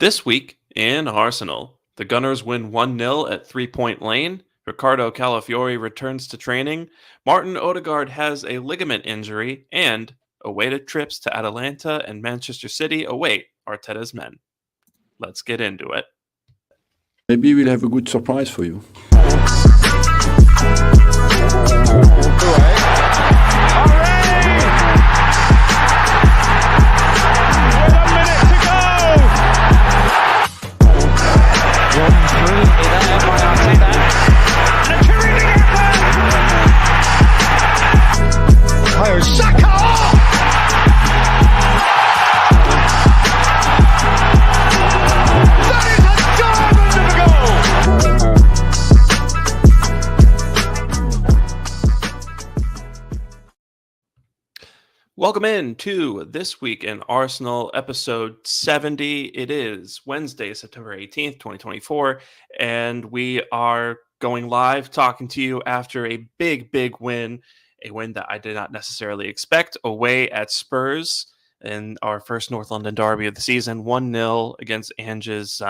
This week in Arsenal, the Gunners win 1-0 at 3-Point Lane. Ricardo Calafiori returns to training. Martin Odegaard has a ligament injury, and awaited trips to Atalanta and Manchester City await Arteta's men. Let's get into it. Maybe we'll have a good surprise for you. Welcome in to This Week in Arsenal, episode 70. It is Wednesday, September 18th, 2024, and we are going live talking to you after a big win, a win that I did not necessarily expect, away at Spurs in our first North London derby of the season, 1-0 against Ange's,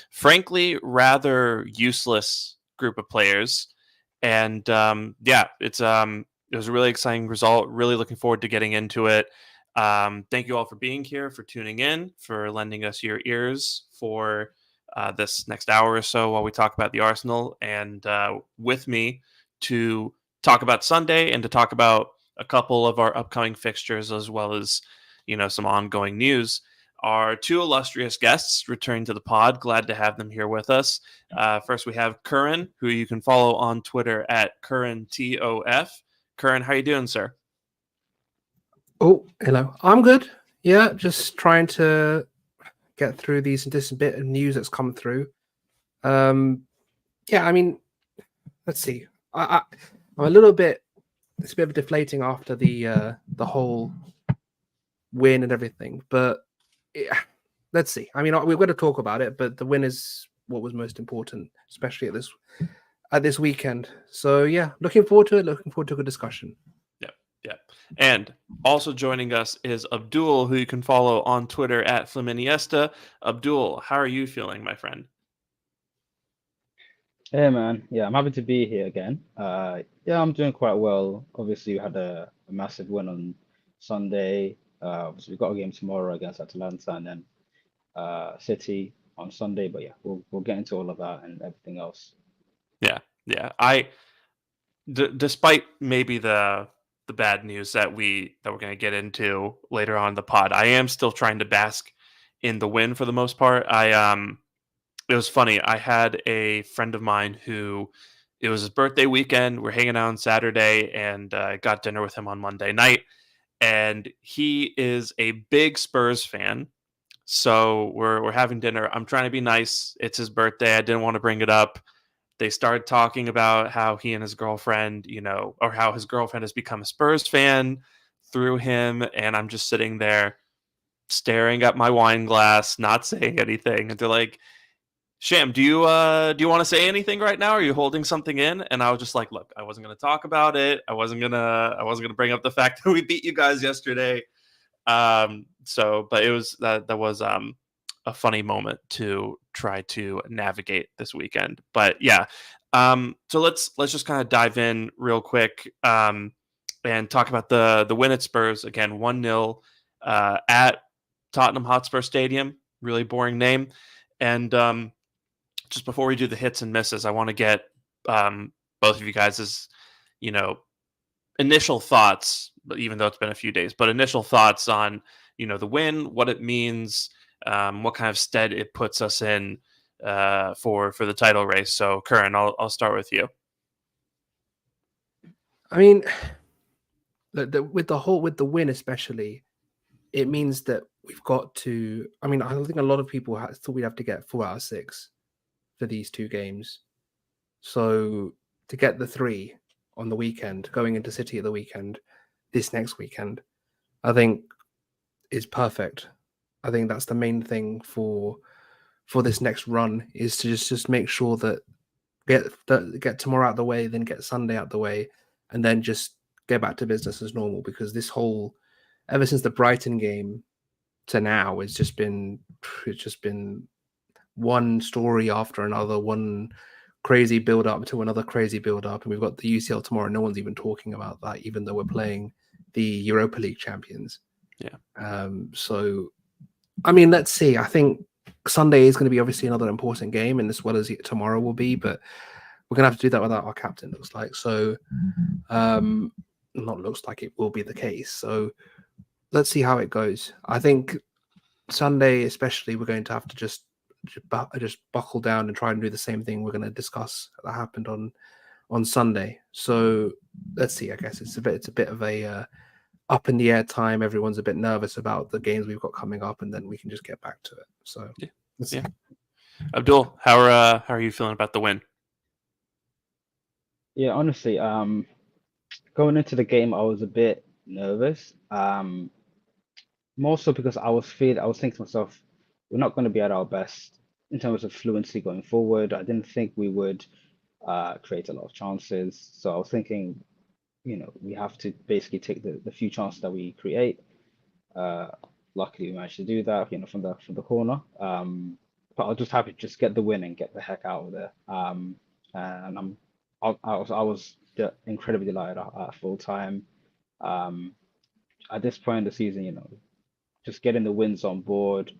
frankly, rather useless group of players. And it was a really exciting result. Really looking forward to getting into it. Thank you all for being here, for tuning in, for lending us your ears for this next hour or so while we talk about the Arsenal. And with me to talk about Sunday and to talk about a couple of our upcoming fixtures, as well as, some ongoing news, are two illustrious guests returning to the pod. Glad to have them here with us. First, we have Curran, who you can follow on Twitter at CurranTOF. Curran, how you doing, sir? Oh, hello. I'm good. Yeah, just trying to get through this bit of news that's come through. Let's see. I'm a little bit. It's a bit of deflating after the whole win and everything, but let's see. I mean, we're going to talk about it, but the win is what was most important, especially at this weekend. So yeah, looking forward to it. Looking forward to a good discussion. Yeah. And also joining us is Abdul, who you can follow on Twitter at Flaminiesta. Abdul, how are you feeling, my friend? Hey man, yeah, I'm happy to be here again. I'm doing quite well. Obviously, we had a massive win on Sunday. Obviously, we've got a game tomorrow against Atalanta and then City on Sunday. But yeah, we'll get into all of that and everything else. Yeah. Despite maybe the bad news that we're going to get into later on in the pod, I am still trying to bask in the win for the most part. It was funny. I had a friend of mine who, it was his birthday weekend. We're hanging out on Saturday, and I got dinner with him on Monday night. And he is a big Spurs fan. So we're having dinner. I'm trying to be nice. It's his birthday. I didn't want to bring it up. They started talking about how he and his girlfriend, or how his girlfriend has become a Spurs fan through him. And I'm just sitting there staring at my wine glass, not saying anything. And they're like, Sham, do you want to say anything right now? Are you holding something in? And I was just like, look, I wasn't going to talk about it. I wasn't going to bring up the fact that we beat you guys yesterday. But it was that was a funny moment to try to navigate this weekend. But yeah, so let's just kind of dive in real quick and talk about the win at Spurs again, 1-0 at Tottenham Hotspur Stadium. Really boring name. And just before we do the hits and misses, I want to get both of you guys' initial thoughts, even though it's been a few days, but initial thoughts on the win, what it means, what kind of stead it puts us in for the title race. So, Curran, I'll start with you. I mean, with the win especially, it means that we've got to. I mean, I think a lot of people thought we'd have to get 4 out of 6 for these two games. So to get the 3 on the weekend, going into City at the weekend, this next weekend, I think is perfect. I think that's the main thing for this next run, is to just make sure that get tomorrow out of the way, then get Sunday out of the way, and then just get back to business as normal. Because ever since the Brighton game, to now, it's just been one story after another, one crazy build up to another crazy build up, and we've got the UCL tomorrow. No one's even talking about that, even though we're playing the Europa League champions. Yeah. So, I mean, let's see. I think Sunday is going to be obviously another important game, and as well as tomorrow will be, but we're going to have to do that without our captain, looks like. So, not looks like, it will be the case. So, let's see how it goes. I think Sunday, especially, we're going to have to just buckle down and try and do the same thing we're going to discuss that happened on Sunday. So let's see. I guess it's a bit of a up in the air time. Everyone's a bit nervous about the games we've got coming up, and then we can just get back to it. So yeah. Abdul, how are you feeling about the win? Yeah, honestly, going into the game, I was a bit nervous. More so because I was thinking to myself, we're not going to be at our best in terms of fluency going forward. I didn't think we would create a lot of chances. So I was thinking, we have to basically take the few chances that we create. Luckily, we managed to do that, from the corner. But I was just happy to just get the win and get the heck out of there. And I was incredibly delighted at full time. At this point in the season, just getting the wins on board,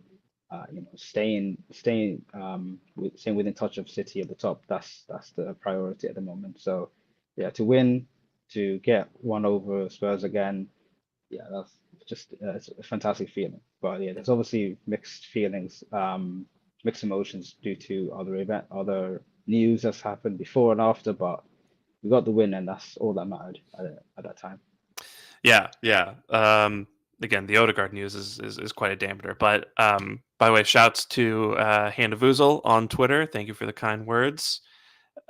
staying within touch of City at the top. That's the priority at the moment. So yeah, to win, to get one over Spurs again, yeah, that's just it's a fantastic feeling. But yeah, there's obviously mixed feelings, mixed emotions due to other news that's happened before and after. But we got the win, and that's all that mattered at that time. Yeah. Again, the Odegaard news is quite a dampener. But by the way, shouts to Hannah Vuzel on Twitter. Thank you for the kind words,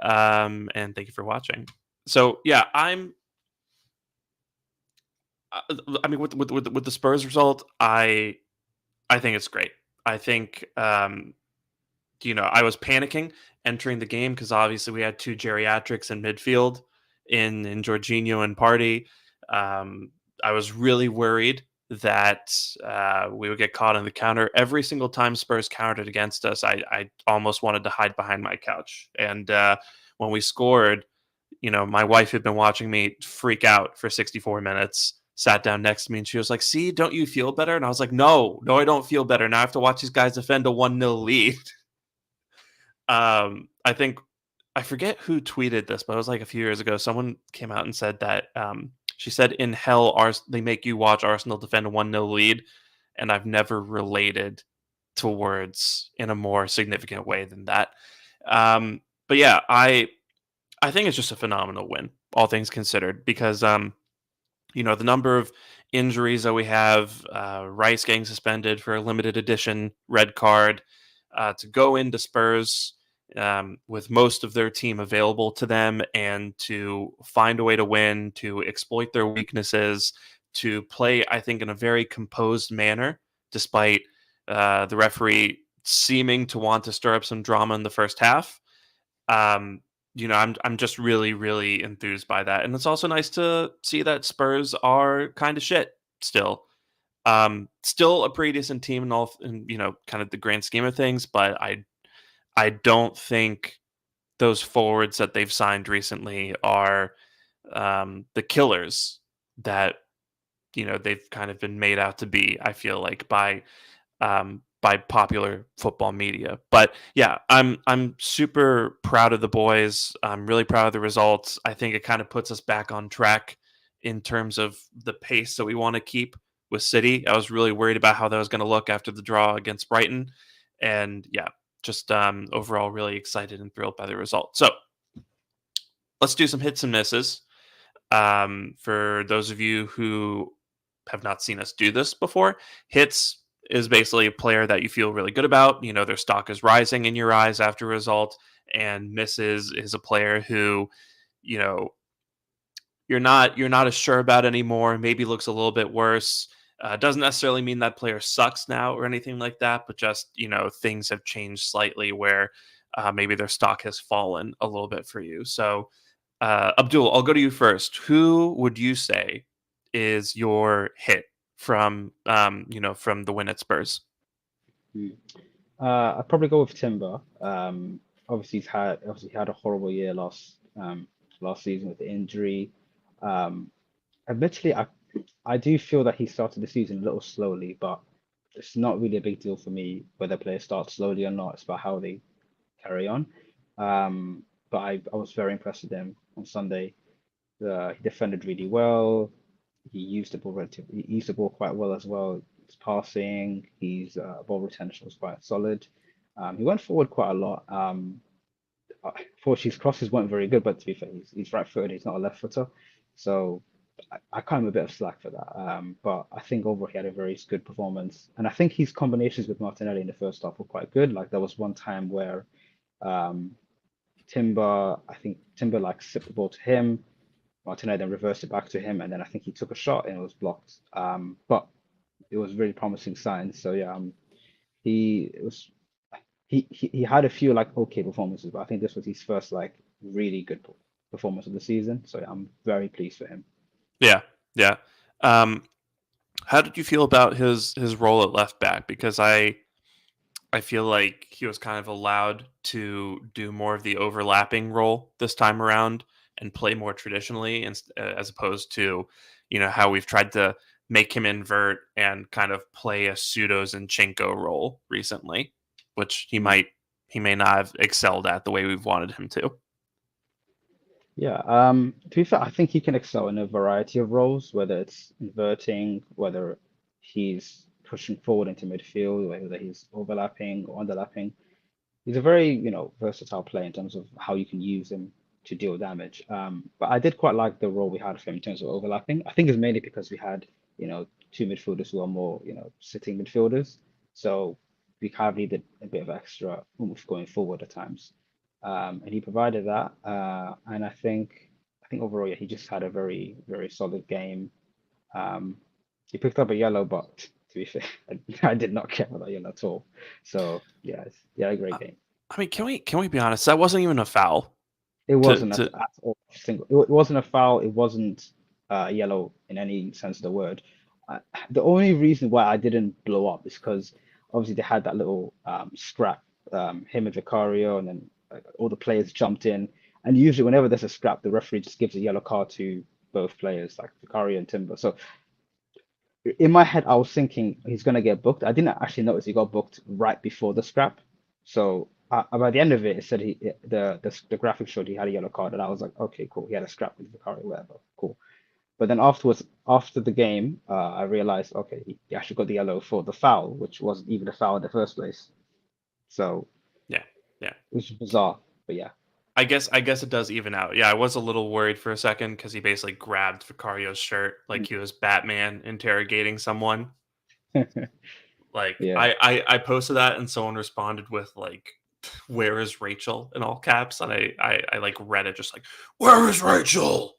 and thank you for watching. So yeah, I mean, with the Spurs result, I think it's great. I think I was panicking entering the game because obviously we had two geriatrics in midfield in Jorginho and Party. I was really worried that we would get caught on the counter. Every single time Spurs countered against us, I almost wanted to hide behind my couch. And when we scored, my wife had been watching me freak out for 64 minutes, sat down next to me, and she was like, "See, don't you feel better?" And I was like, No, I don't feel better. Now I have to watch these guys defend a 1-0 lead. I think I forget who tweeted this, but it was like a few years ago. Someone came out and said that she said, "In hell, they make you watch Arsenal defend a 1-0 lead," and I've never related to words in a more significant way than that. But yeah, I think it's just a phenomenal win, all things considered, because the number of injuries that we have, Rice getting suspended for a limited edition red card, to go into Spurs with most of their team available to them and to find a way to win, to exploit their weaknesses, to play, I think, in a very composed manner, despite the referee seeming to want to stir up some drama in the first half. I'm just really, really enthused by that. And it's also nice to see that Spurs are kind of shit still. Still a pretty decent team in kind of the grand scheme of things, but I don't think those forwards that they've signed recently are the killers that they've kind of been made out to be. I feel like by popular football media. But yeah, I'm super proud of the boys. I'm really proud of the results. I think it kind of puts us back on track in terms of the pace that we want to keep with City. I was really worried about how that was going to look after the draw against Brighton. And yeah, just overall really excited and thrilled by the result. So let's do some hits and misses. For those of you who have not seen us do this before, hits is basically a player that you feel really good about. Their stock is rising in your eyes after a result, and misses is a player who, you're not as sure about anymore. Maybe looks a little bit worse. Doesn't necessarily mean that player sucks now or anything like that, but just things have changed slightly where maybe their stock has fallen a little bit for you. So, Abdul, I'll go to you first. Who would you say is your hit from from the win at Spurs? Hmm. I'd probably go with Timber. Obviously he had a horrible year last season with the injury. Um, Admittedly, I do feel that he started the season a little slowly, but it's not really a big deal for me whether players start slowly or not. It's about how they carry on. But I was very impressed with him on Sunday. He defended really well. He used the ball quite well as well. His passing, his ball retention was quite solid. He went forward quite a lot. Fortunately, his crosses weren't very good, but to be fair, he's right-footed. He's not a left footer, so I cut him a bit of slack for that. But I think overall he had a very good performance, and I think his combinations with Martinelli in the first half were quite good. Like there was one time where um, I think Timber like sipped the ball to him. Martinelli then reversed it back to him, and then I think he took a shot and it was blocked. But it was really promising signs. So yeah, he it was he had a few like okay performances, but I think this was his first like really good performance of the season. So yeah, I'm very pleased for him. Yeah, yeah. Um, how did you feel about his role at left back? Because I feel like he was kind of allowed to do more of the overlapping role this time around and play more traditionally, as opposed to, how we've tried to make him invert and kind of play a pseudo Zinchenko role recently, which Mm. he may not have excelled at the way we've wanted him to. Yeah, to be fair, I think he can excel in a variety of roles, whether it's inverting, whether he's pushing forward into midfield, whether he's overlapping or underlapping. He's a very, versatile player in terms of how you can use him to deal damage. But I did quite like the role we had for him in terms of overlapping. I think it's mainly because we had, two midfielders who are more, sitting midfielders. So we kind of needed a bit of extra oomph going forward at times. And he provided that. And I think overall, yeah, he just had a very, very solid game. Um, he picked up a yellow, but to be fair, I did not care about that yellow at all. So yeah, yeah, a great Uh, game. I mean, can we be honest? That wasn't even a foul. It To wasn't to at all single. It wasn't a foul. It wasn't yellow in any sense of the word. I, the only reason why I didn't blow up is because obviously they had that little scrap, him and Vicario, and then all the players jumped in. And usually, whenever there's a scrap, the referee just gives a yellow card to both players, like Vicario and Timber. So in my head, I was thinking he's gonna get booked. I didn't actually notice he got booked right before the scrap. So by the end of it, it said the graphic showed he had a yellow card, and I was like, okay, cool. He had a scrap with Vicario, whatever, cool. But then afterwards, after the game, I realized, okay, he actually got the yellow for the foul, which wasn't even a foul in the first place. So yeah, yeah. it was bizarre, but yeah. I guess it does even out. Yeah, I was a little worried for a second because he basically grabbed Vicario's shirt like he was Batman interrogating someone. Like Yeah. I posted that and someone responded with like, "Where is Rachel?" in all caps, and I like read it just like, "Where is Rachel?"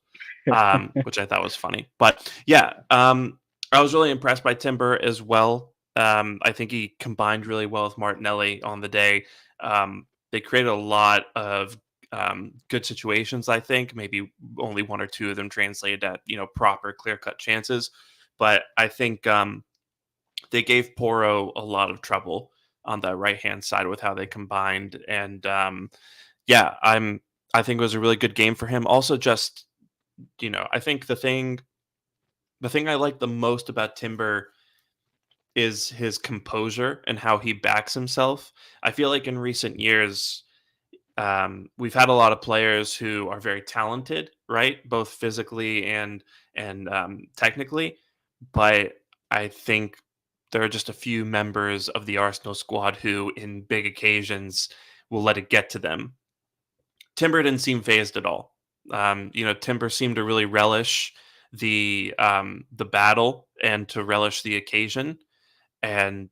Which I thought was funny. But yeah, I was really impressed by Timber as well. I think he combined really well with Martinelli on the day. They created a lot of good situations. I think maybe only one or two of them translated at proper clear cut chances, but I think they gave Poro a lot of trouble on the right hand side with how they combined. And yeah, I think it was a really good game for him. Also, just I think the thing I like the most about Timber is his composure and how he backs himself. I feel like in recent years, we've had a lot of players who are very talented, right, both physically and technically, but I think there are just a few members of the Arsenal squad who, in big occasions, will let it get to them. Timber didn't seem phased at all. Timber seemed to really relish the battle and to relish the occasion. And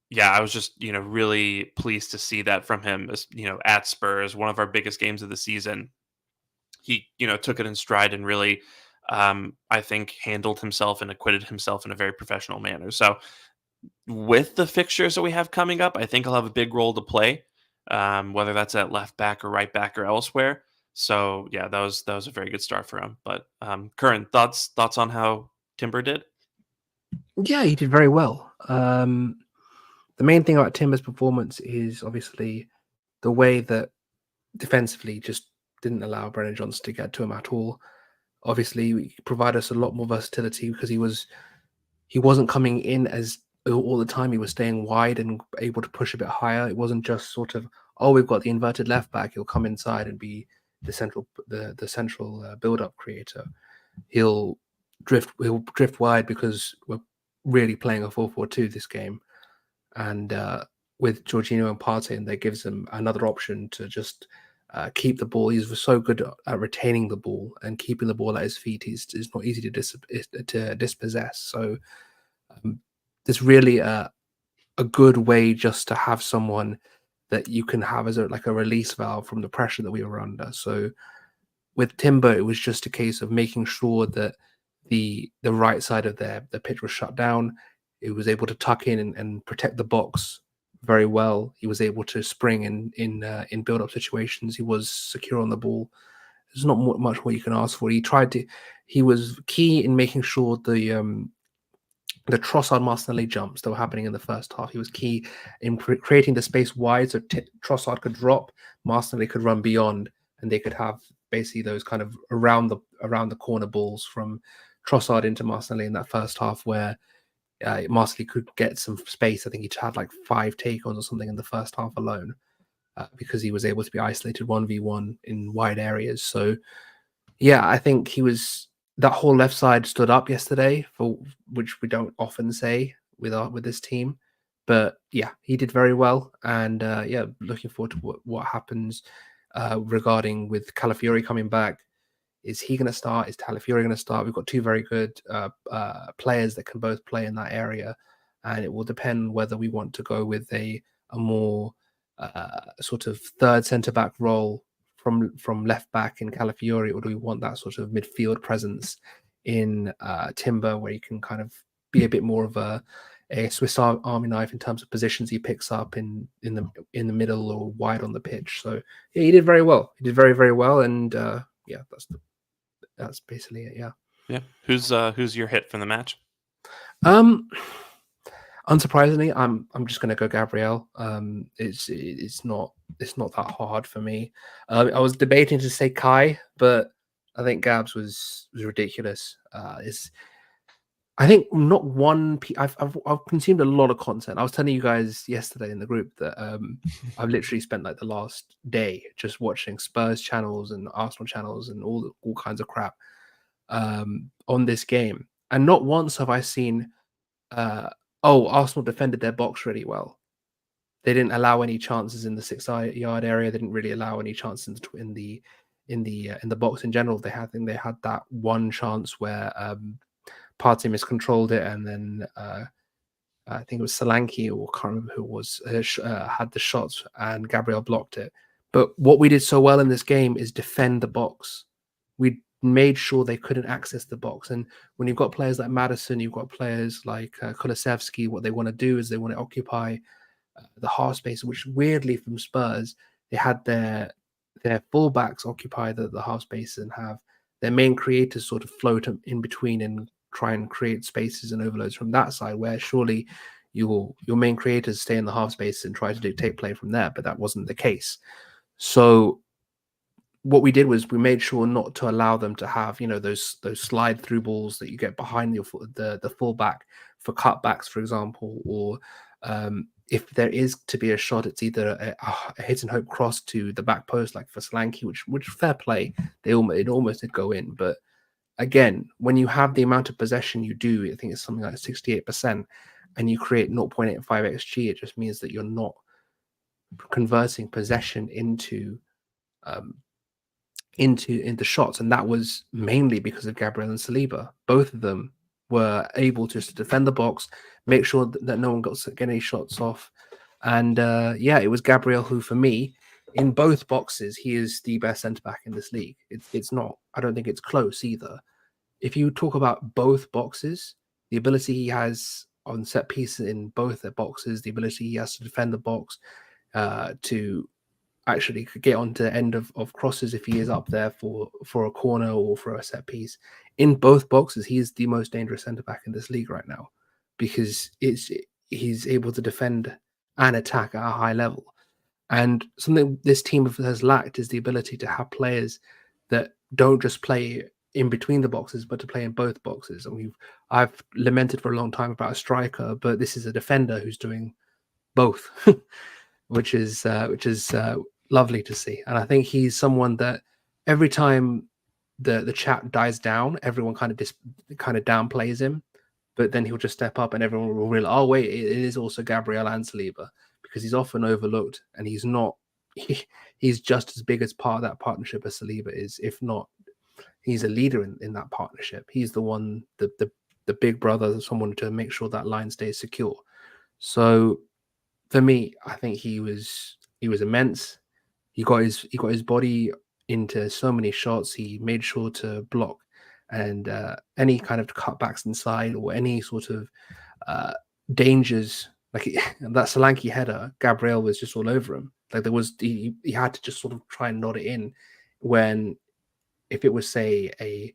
yeah, I was just really pleased to see that from him. As at Spurs, one of our biggest games of the season, he took it in stride and really, I think, handled himself and acquitted himself in a very professional manner. So with the fixtures that we have coming up, I think I'll have a big role to play, whether that's at left back or right back or elsewhere. So yeah, that was a very good start for him. But current thoughts on how Timber did? Yeah, he did very well. The main thing about Timber's performance is obviously the way that defensively just didn't allow Brennan Johnson to get to him at all. Obviously, he provided us a lot more versatility because he wasn't coming in as all the time. He was staying wide and able to push a bit higher. It wasn't just sort of, oh, we've got the inverted left back. He'll come inside and be the central build up creator. He'll drift wide because we're really playing a 4-4-2 this game, and with Jorginho and Partey, that gives him another option to just keep the ball. He's so good at retaining the ball and keeping the ball at his feet. It's not easy to dispossess. So it's really a good way just to have someone that you can have as a release valve from the pressure that we were under. So with Timber, it was just a case of making sure that the right side of the pitch was shut down. It was able to tuck in and protect the box very well. He was able to spring in build up situations. He was secure on the ball. There's not much more you can ask for. He was key in making sure the Trossard Martinelli jumps that were happening in the first half. He was key in creating the space wide so Trossard could drop, Martinelli could run beyond, and they could have basically those kind of around the corner balls from Trossard into Martinelli in that first half, where Martinelli could get some space. I think he had like 5 take-ons or something in the first half alone, because he was able to be isolated 1v1 in wide areas. So yeah, I think that whole left side stood up yesterday, for which we don't often say with this team. But yeah, he did very well, and yeah, looking forward to what happens regarding with Calafiori coming back. Is he going to start? Is Calafiori going to start? We've got 2 very good players that can both play in that area, and it will depend whether we want to go with a more sort of third centre back role from left back in Calafiori, or do we want that sort of midfield presence in Timber, where he can kind of be a bit more of a Swiss Army knife in terms of positions he picks up in the middle or wide on the pitch. So yeah, he did very well. He did very, very well, and yeah, that's basically it. Yeah. Yeah. Who's your hit from the match? Unsurprisingly, I'm just going to go Gabriel. It's not that hard for me. I was debating to say Kai, but I think Gabs was ridiculous. I think not one. I've consumed a lot of content. I was telling you guys yesterday in the group that I've literally spent like the last day just watching Spurs channels and Arsenal channels and all kinds of crap on this game, and not once have I seen. Arsenal defended their box really well. They didn't allow any chances in the 6-yard area. They didn't really allow any chances in the box in general. They had that one chance where Partey miscontrolled it, and then I think it was Solanke, or can't remember who it was, had the shots, and Gabriel blocked it. But what we did so well in this game is defend the box. We made sure they couldn't access the box. And when you've got players like Madison, you've got players like Kulusevski, what they want to do is they want to occupy the half space, which weirdly from Spurs, they had their fullbacks occupy the half space and have their main creators sort of float in between and try and create spaces and overloads from that side, where surely your main creators stay in the half space and try to dictate play from there, but that wasn't the case. So what we did was we made sure not to allow them to have, those slide through balls that you get behind the fullback for cutbacks, for example, or if there is to be a shot, it's either a hit and hope cross to the back post, like for Solanke, which fair play, it almost did go in. But again, when you have the amount of possession you do, I think it's something like 68%, and you create 0.85 xG, it just means that you're not converting possession into shots, and that was mainly because of Gabriel and Saliba. Both of them were able to just defend the box, make sure that no one got any shots off, and yeah, it was Gabriel who, for me, in both boxes, he is the best centre back in this league. It's not. I don't think it's close either. If you talk about both boxes, the ability he has on set pieces in both their boxes, the ability he has to defend the box, to actually get onto the end of crosses if he is up there for a corner or for a set piece. In both boxes, he is the most dangerous centre back in this league right now. because he's able to defend and attack at a high level. And something this team has lacked is the ability to have players that don't just play in between the boxes, but to play in both boxes. And I've lamented for a long time about a striker, but this is a defender who's doing both, which is lovely to see. And I think he's someone that every time the chat dies down, everyone kind of downplays him, but then he'll just step up and everyone will realize, oh wait, it is also Gabriel and Saliba, because he's often overlooked and he's not. He's just as big as part of that partnership as Saliba is, if not, he's a leader in that partnership. He's the one, the big brother, someone to make sure that line stays secure. So for me, I think he was immense. He got his body into so many shots. He made sure to block and any kind of cutbacks inside or any sort of dangers. Like that Solanke header, Gabriel was just all over him. Like he had to just sort of try and nod it in when, if it was say a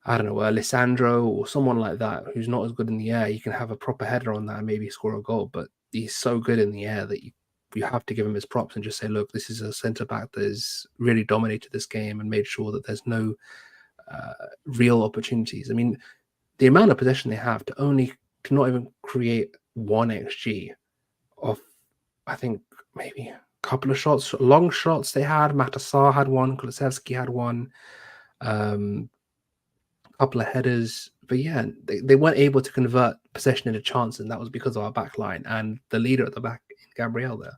Lissandro or someone like that who's not as good in the air, you can have a proper header on that and maybe score a goal. But he's so good in the air that you have to give him his props and just say, look, this is a centre back that has really dominated this game and made sure that there's no real opportunities. I mean, the amount of possession they have to not even create 1 XG of, I think, maybe a couple of shots, long shots they had. Matasar had one, Kulusevski had one, a couple of headers. But yeah, they weren't able to convert possession into chances, and that was because of our back line and the leader at the back, Gabriel, there.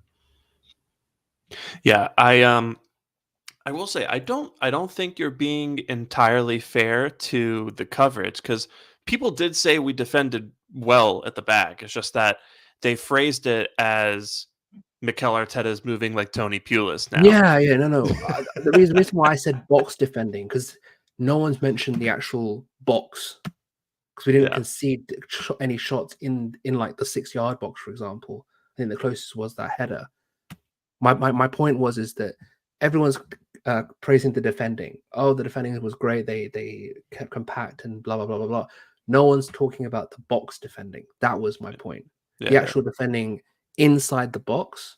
Yeah, I will say I don't think you're being entirely fair to the coverage, because people did say we defended well at the back. It's just that they phrased it as Mikel Arteta's moving like Tony Pulis now. Yeah, no. The reason why I said box defending, because no one's mentioned the actual box, because we didn't concede any shots in like the 6-yard box, for example. I think the closest was that header. My point is that everyone's praising the defending. Oh, the defending was great. They kept compact and blah blah blah blah blah. No one's talking about the box defending. That was my point. The actual defending inside the box,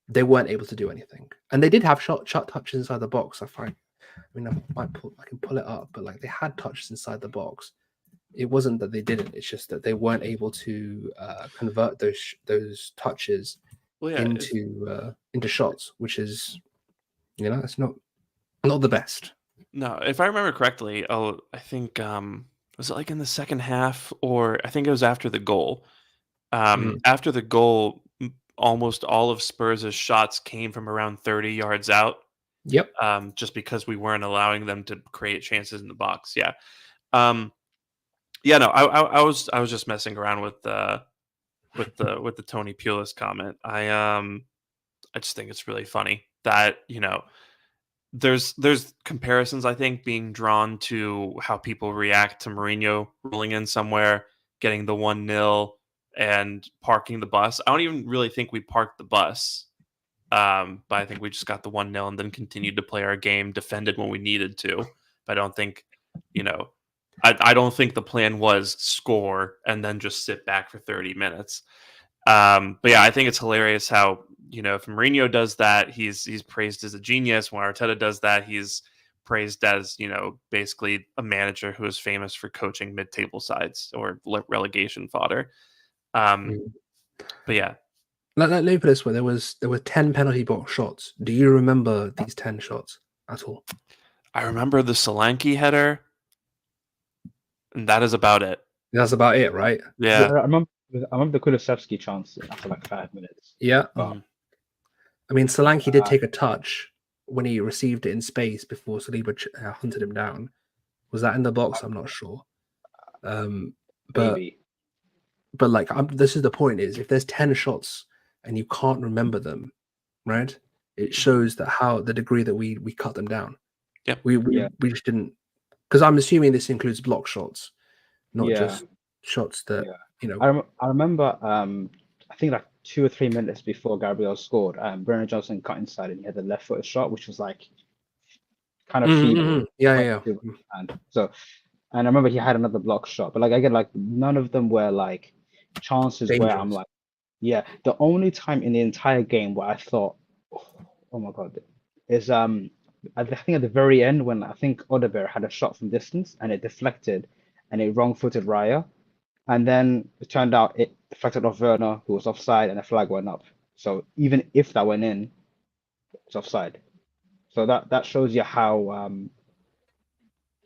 they weren't able to do anything, and they did have shot touches inside the box. I can pull it up, but like they had touches inside the box. It wasn't that they didn't. It's just that they weren't able to convert those touches into shots, which is, it's not the best. No, if I remember correctly, I think was it like in the second half, or I think it was after the goal. After the goal, almost all of Spurs' shots came from around 30 yards out. Yep. Just because we weren't allowing them to create chances in the box. Yeah. No, I was just messing around with the Tony Pulis comment. I just think it's really funny that, there's comparisons, I think, being drawn to how people react to Mourinho rolling in somewhere, getting the 1-0 and parking the bus. I don't even really think we parked the bus. But I think we just got the 1-0 and then continued to play our game, defended when we needed to. But I don't think, I don't think the plan was score and then just sit back for 30 minutes. But yeah, I think it's hilarious how, if Mourinho does that, he's praised as a genius. When Arteta does that, he's praised as, basically a manager who is famous for coaching mid-table sides or relegation fodder. But yeah. Let me put it this way: there were 10 penalty box shots. Do you remember these 10 shots at all? I remember the Solanke header, and that is about it. That's about it, right? Yeah. I remember the Kulusevski chance after like 5 minutes. Yeah. I mean, Solanke did take a touch when he received it in space before Saliba hunted him down. Was that in the box? I'm not sure. Maybe. But like, this is the point: is if there's 10 shots and you can't remember them, right? It shows that how the degree that we cut them down. Yep. We just didn't, because I'm assuming this includes block shots, not just shots that I remember. I think like 2 or 3 minutes before Gabriel scored, Brennan Johnson cut inside and he had the left-footed shot, which was like kind of feeble. Yeah. And so And I remember he had another block shot, but like again, like none of them were like chances where I'm Dangerous. like, yeah. The only time in the entire game where I thought, oh my god, is I think at the very end when I think Odebear had a shot from distance and it deflected and it wrong-footed Raya, and then it turned out it deflected off Werner, who was offside, and the flag went up. So even if that went in, it's offside. So that shows you how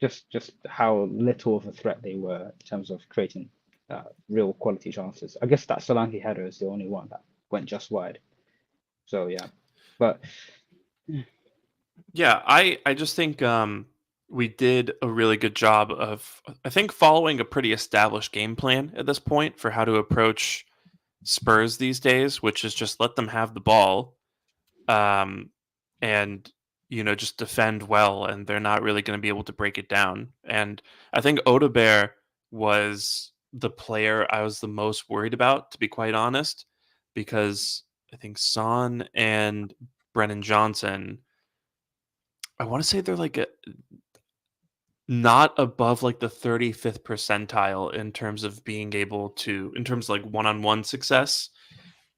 just how little of a threat they were in terms of creating real quality chances. I guess that Solanke header is the only one that went just wide. So yeah, but Yeah, I just think we did a really good job of, I think, following a pretty established game plan at this point for how to approach Spurs these days, which is just let them have the ball, um, and just defend well, and they're not really going to be able to break it down. And I think Odebear was the player I was the most worried about, to be quite honest, because I think Son and Brennan Johnson, I want to say they're like not above like the 35th percentile in terms of being able to, in terms of like one-on-one success.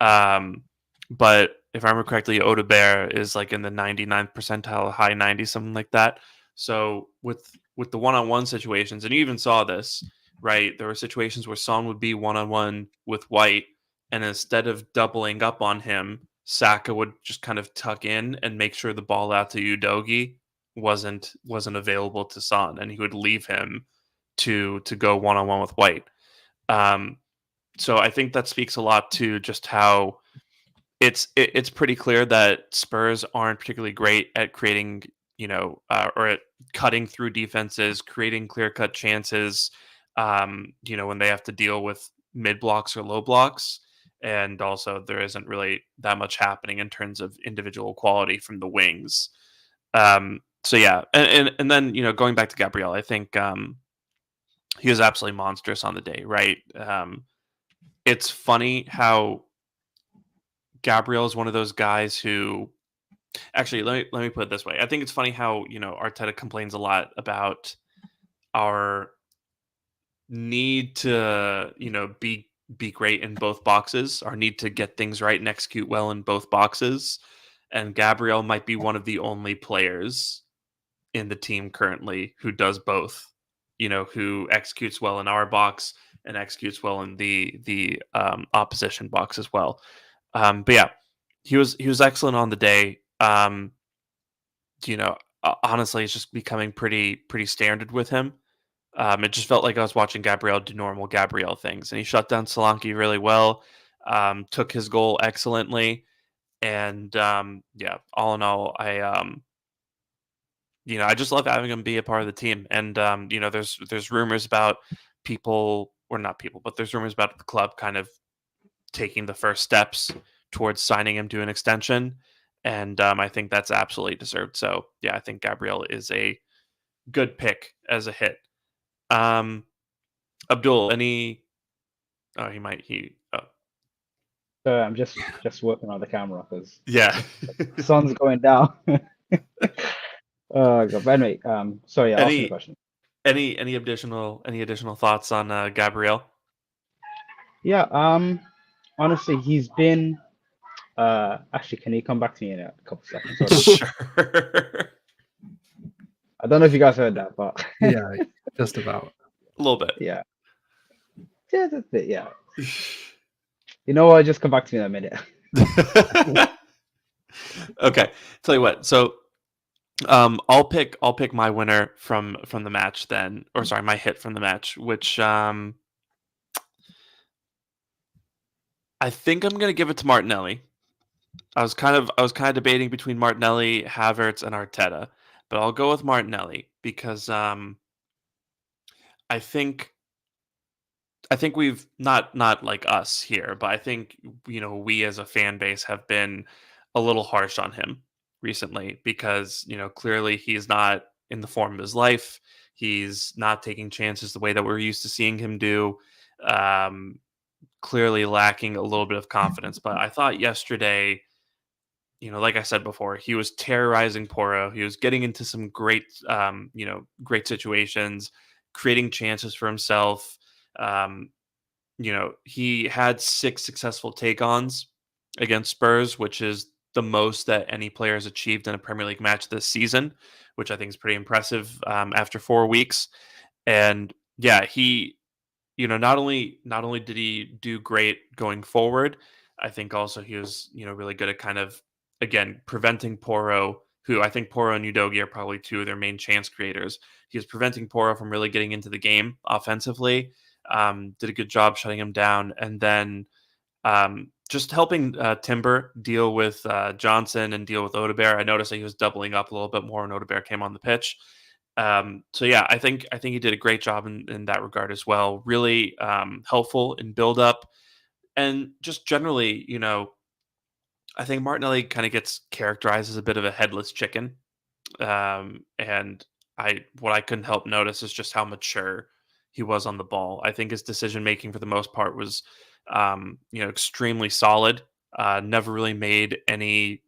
Um, but if I remember correctly, Odebear is like in the 99th percentile, high 90s, something like that. So with the one-on-one situations, and you even saw this, right? There were situations where Son would be one-on-one with White, and instead of doubling up on him, Saka would just kind of tuck in and make sure the ball out to Udogi wasn't available to Son, and he would leave him to go one-on-one with White. Um, so I think that speaks a lot to just how it's pretty clear that Spurs aren't particularly great at creating, or at cutting through defenses, creating clear-cut chances, when they have to deal with mid blocks or low blocks. And also, there isn't really that much happening in terms of individual quality from the wings. So yeah, and then going back to Gabriel, I think he was absolutely monstrous on the day, right? It's funny how Gabriel is one of those guys who, actually, let me put it this way. I think it's funny how Arteta complains a lot about our need to be great in both boxes, our need to get things right and execute well in both boxes. And Gabriel might be one of the only players in the team currently who does both. Who executes well in our box and executes well in the opposition box as well. But yeah, he was excellent on the day. Honestly, it's just becoming pretty standard with him. It just felt like I was watching Gabriel do normal Gabriel things, and he shut down Solanke really well. Took his goal excellently, and yeah, all in all, I just love having him be a part of the team. And there's rumors about people, or not people, but there's rumors about the club kind of taking the first steps towards signing him to an extension, and I think that's absolutely deserved. So yeah, I think Gabriel is a good pick as a hit. Um, Abdul, any? Oh, I'm just working on the camera because yeah. the sun's going down. Oh god. But anyway, sorry, ask me the any question. any additional thoughts on Gabriel? Yeah, honestly, he's been actually, can you come back to me in a couple seconds? Hold on. Sure. I don't know if you guys heard that, but Yeah, just about. A little bit. yeah. Yeah, that's it, yeah. You know what? Just come back to me in a minute. Okay. Tell you what. So I'll pick my winner from the match then, or sorry, my hit from the match, which I think I'm gonna give it to Martinelli. I was kind of debating between Martinelli, Havertz, and Arteta, but I'll go with Martinelli because I think we've not like us here, but I think we as a fan base have been a little harsh on him recently because clearly he's not in the form of his life. He's not taking chances the way that we're used to seeing him do. Um, Clearly lacking a little bit of confidence. But I thought yesterday, like I said before, he was terrorizing Porro. He was getting into some great situations, creating chances for himself. Um, he had 6 successful take-ons against Spurs, which is the most that any player has achieved in a Premier League match this season, which I think is pretty impressive after 4 weeks. And yeah, he not only did he do great going forward, I think also he was, really good at kind of, again, preventing Porro, who I think Porro and Udogie are probably two of their main chance creators. He was preventing Porro from really getting into the game offensively. Did a good job shutting him down, and then just helping Timber deal with Johnson and deal with Odebear. I noticed that he was doubling up a little bit more when Odebear came on the pitch. So yeah, I think he did a great job in that regard as well. Really helpful in build up, and just generally, I think Martinelli kind of gets characterized as a bit of a headless chicken. And what I couldn't help notice is just how mature he was on the ball. I think his decision making for the most part was, extremely solid. Never really made any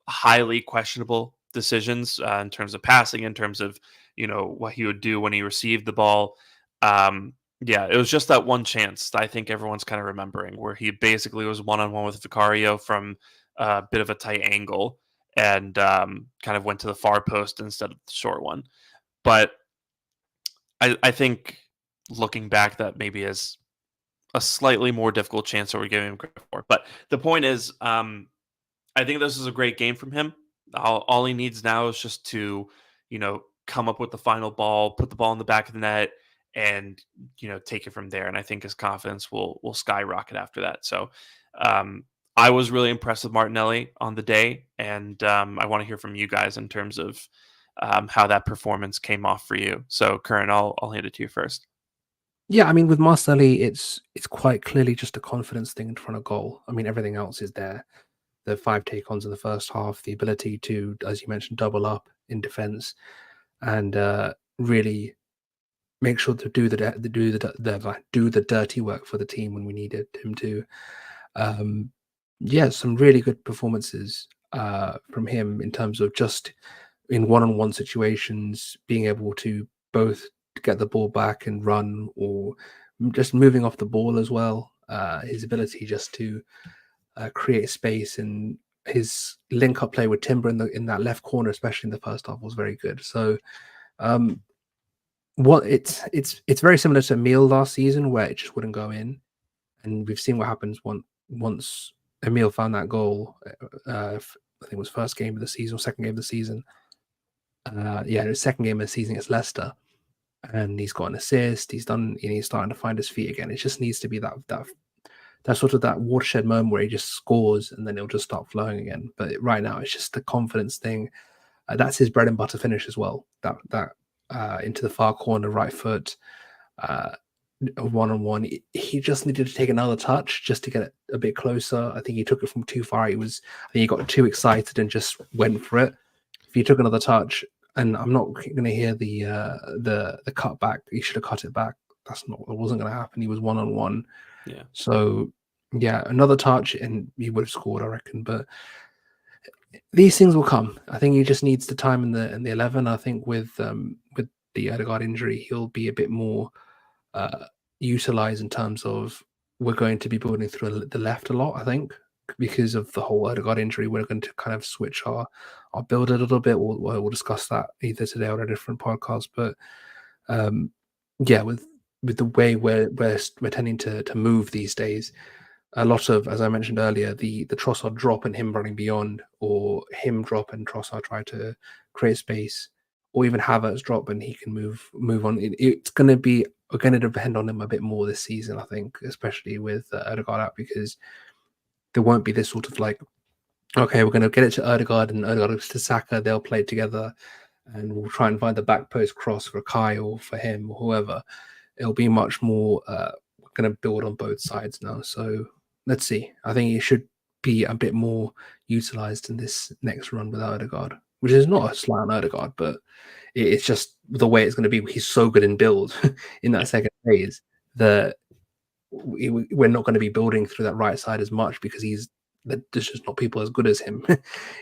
highly questionable decisions in terms of passing, in terms of what he would do when he received the ball. Yeah, it was just that one chance that I think everyone's kind of remembering, where he basically was one on one with Vicario from a bit of a tight angle and kind of went to the far post instead of the short one. But I think looking back, that maybe is a slightly more difficult chance that we're giving him credit for. But the point is, I think this is a great game from him. All he needs now is just to, come up with the final ball, put the ball in the back of the net, and take it from there. And I think his confidence will skyrocket after that. So I was really impressed with Martinelli on the day, and I want to hear from you guys in terms of how that performance came off for you. So, Curran, I'll hand it to you first. Yeah, I mean, with Marcelli, it's quite clearly just a confidence thing in front of goal. I mean, everything else is there. The 5 take-ons in the first half, the ability to, as you mentioned, double up in defense, and really make sure to do the dirty work for the team when we needed him to. Yeah, some really good performances from him in terms of just in one-on-one situations, being able to both get the ball back and run, or just moving off the ball as well. His ability just to create space, and his link-up play with Timber in that left corner, especially in the first half, was very good. So, um, what it's very similar to Emil last season, where it just wouldn't go in, and we've seen what happens once Emil found that goal. I think it was first game of the season or second game of the season. Yeah, the second game of the season against Leicester, and he's got an assist. He's starting to find his feet again. It just needs to be that sort of that watershed moment where he just scores, and then it'll just start flowing again. But right now, it's just the confidence thing. That's his bread and butter finish as well. That into the far corner, right foot, one on one. He just needed to take another touch just to get it a bit closer. I think he took it from too far. I think he got too excited and just went for it. If he took another touch, and I'm not going to hear the cut back. He should have cut it back. It wasn't going to happen. He was one on one. Yeah. So yeah, another touch and he would have scored, I reckon. But these things will come. I think he just needs the time in the 11. I think with the Odegaard injury, he'll be a bit more utilized in terms of we're going to be building through the left a lot. I think because of the whole Odegaard injury, we're going to kind of switch our build a little bit. We'll discuss that either today or a different podcast. But yeah, with the way we're tending to move these days, a lot of, as I mentioned earlier, the Trossard drop and him running beyond, or him drop and Trossard try to create space, or even Havertz drop and he can move on. It's going to be, we're going to depend on him a bit more this season, I think, especially with Odegaard out, because there won't be this sort of like, okay, we're going to get it to Odegaard and Odegaard to Saka, they'll play together and we'll try and find the back post cross for Kai or for him or whoever. It'll be much more, we're going to build on both sides now. So let's see. I think it should be a bit more utilized in this next run without Odegaard, which is not a slight on Odegaard, but it's just the way it's going to be. He's so good in build in that second phase that we're not going to be building through that right side as much, because there's just not people as good as him.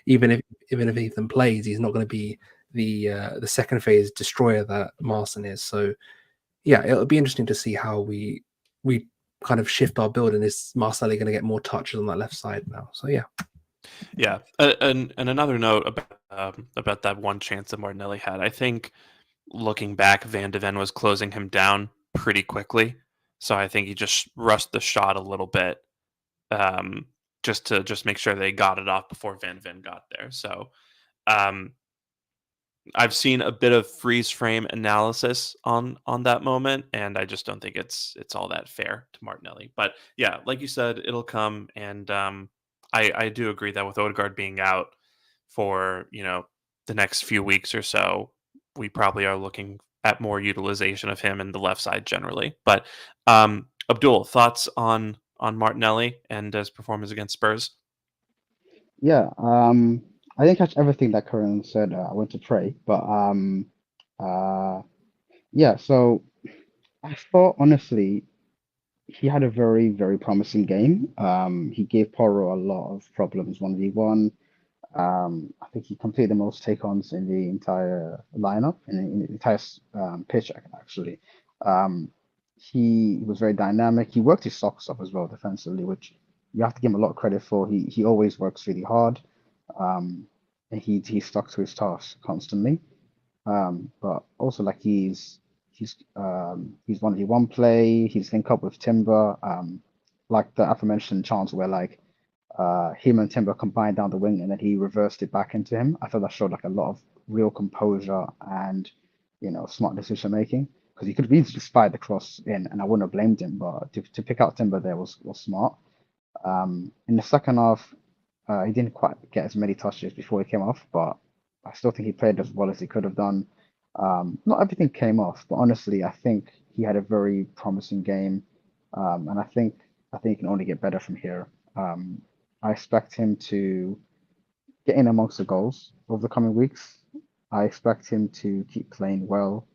even if Ethan plays, he's not going to be the second phase destroyer that Marston is. So yeah, it'll be interesting to see how we kind of shift our build, and is Marcelli going to get more touches on that left side now? So yeah. Yeah, and another note about that one chance that Martinelli had. I think looking back, Van de Ven was closing him down pretty quickly, so I think he just rushed the shot a little bit, just to make sure they got it off before Van de Ven got there. So um, I've seen a bit of freeze frame analysis on that moment, and I just don't think it's all that fair to Martinelli. But yeah, like you said, it'll come, and I do agree that with Odegaard being out for the next few weeks or so, we probably are looking at more utilization of him in the left side generally. But Abdul, thoughts on Martinelli and his performance against Spurs? Yeah, I didn't catch everything that Karan said. I went to pray, but uh, yeah. So I thought honestly he had a very, very promising game. He gave Porro a lot of problems 1v1. I think he completed the most take-ons in the entire lineup, in the entire pitch, actually. Um, he was very dynamic. He worked his socks off as well defensively, which you have to give him a lot of credit for. He always works really hard, um, and he stuck to his task constantly. But also like he's 1v1 play. He's linked up with Timber. Like the aforementioned chance where like him and Timber combined down the wing and then he reversed it back into him. I thought that showed like a lot of real composure and smart decision making, because he could have easily just fired the cross in and I wouldn't have blamed him, but to pick out Timber there was smart. In the second half, he didn't quite get as many touches before he came off, but I still think he played as well as he could have done. Not everything came off, but honestly, I think he had a very promising game, and I think he can only get better from here. I expect him to get in amongst the goals over the coming weeks. I expect him to keep playing well.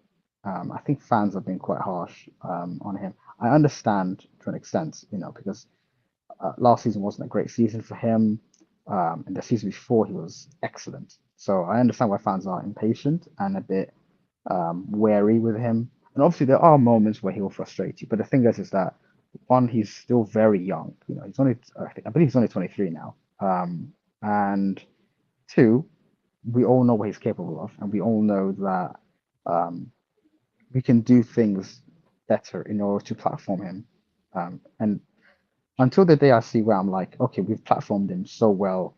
I think fans have been quite harsh on him. I understand to an extent, because last season wasn't a great season for him, and the season before he was excellent. So I understand why fans are impatient and a bit wary with him. And obviously there are moments where he will frustrate you, but the thing is that one, he's still very young. He's only I believe he's only 23 now. And two, we all know what he's capable of, and we all know that we can do things better in order to platform him. And until the day I see where I'm like, okay, we've platformed him so well,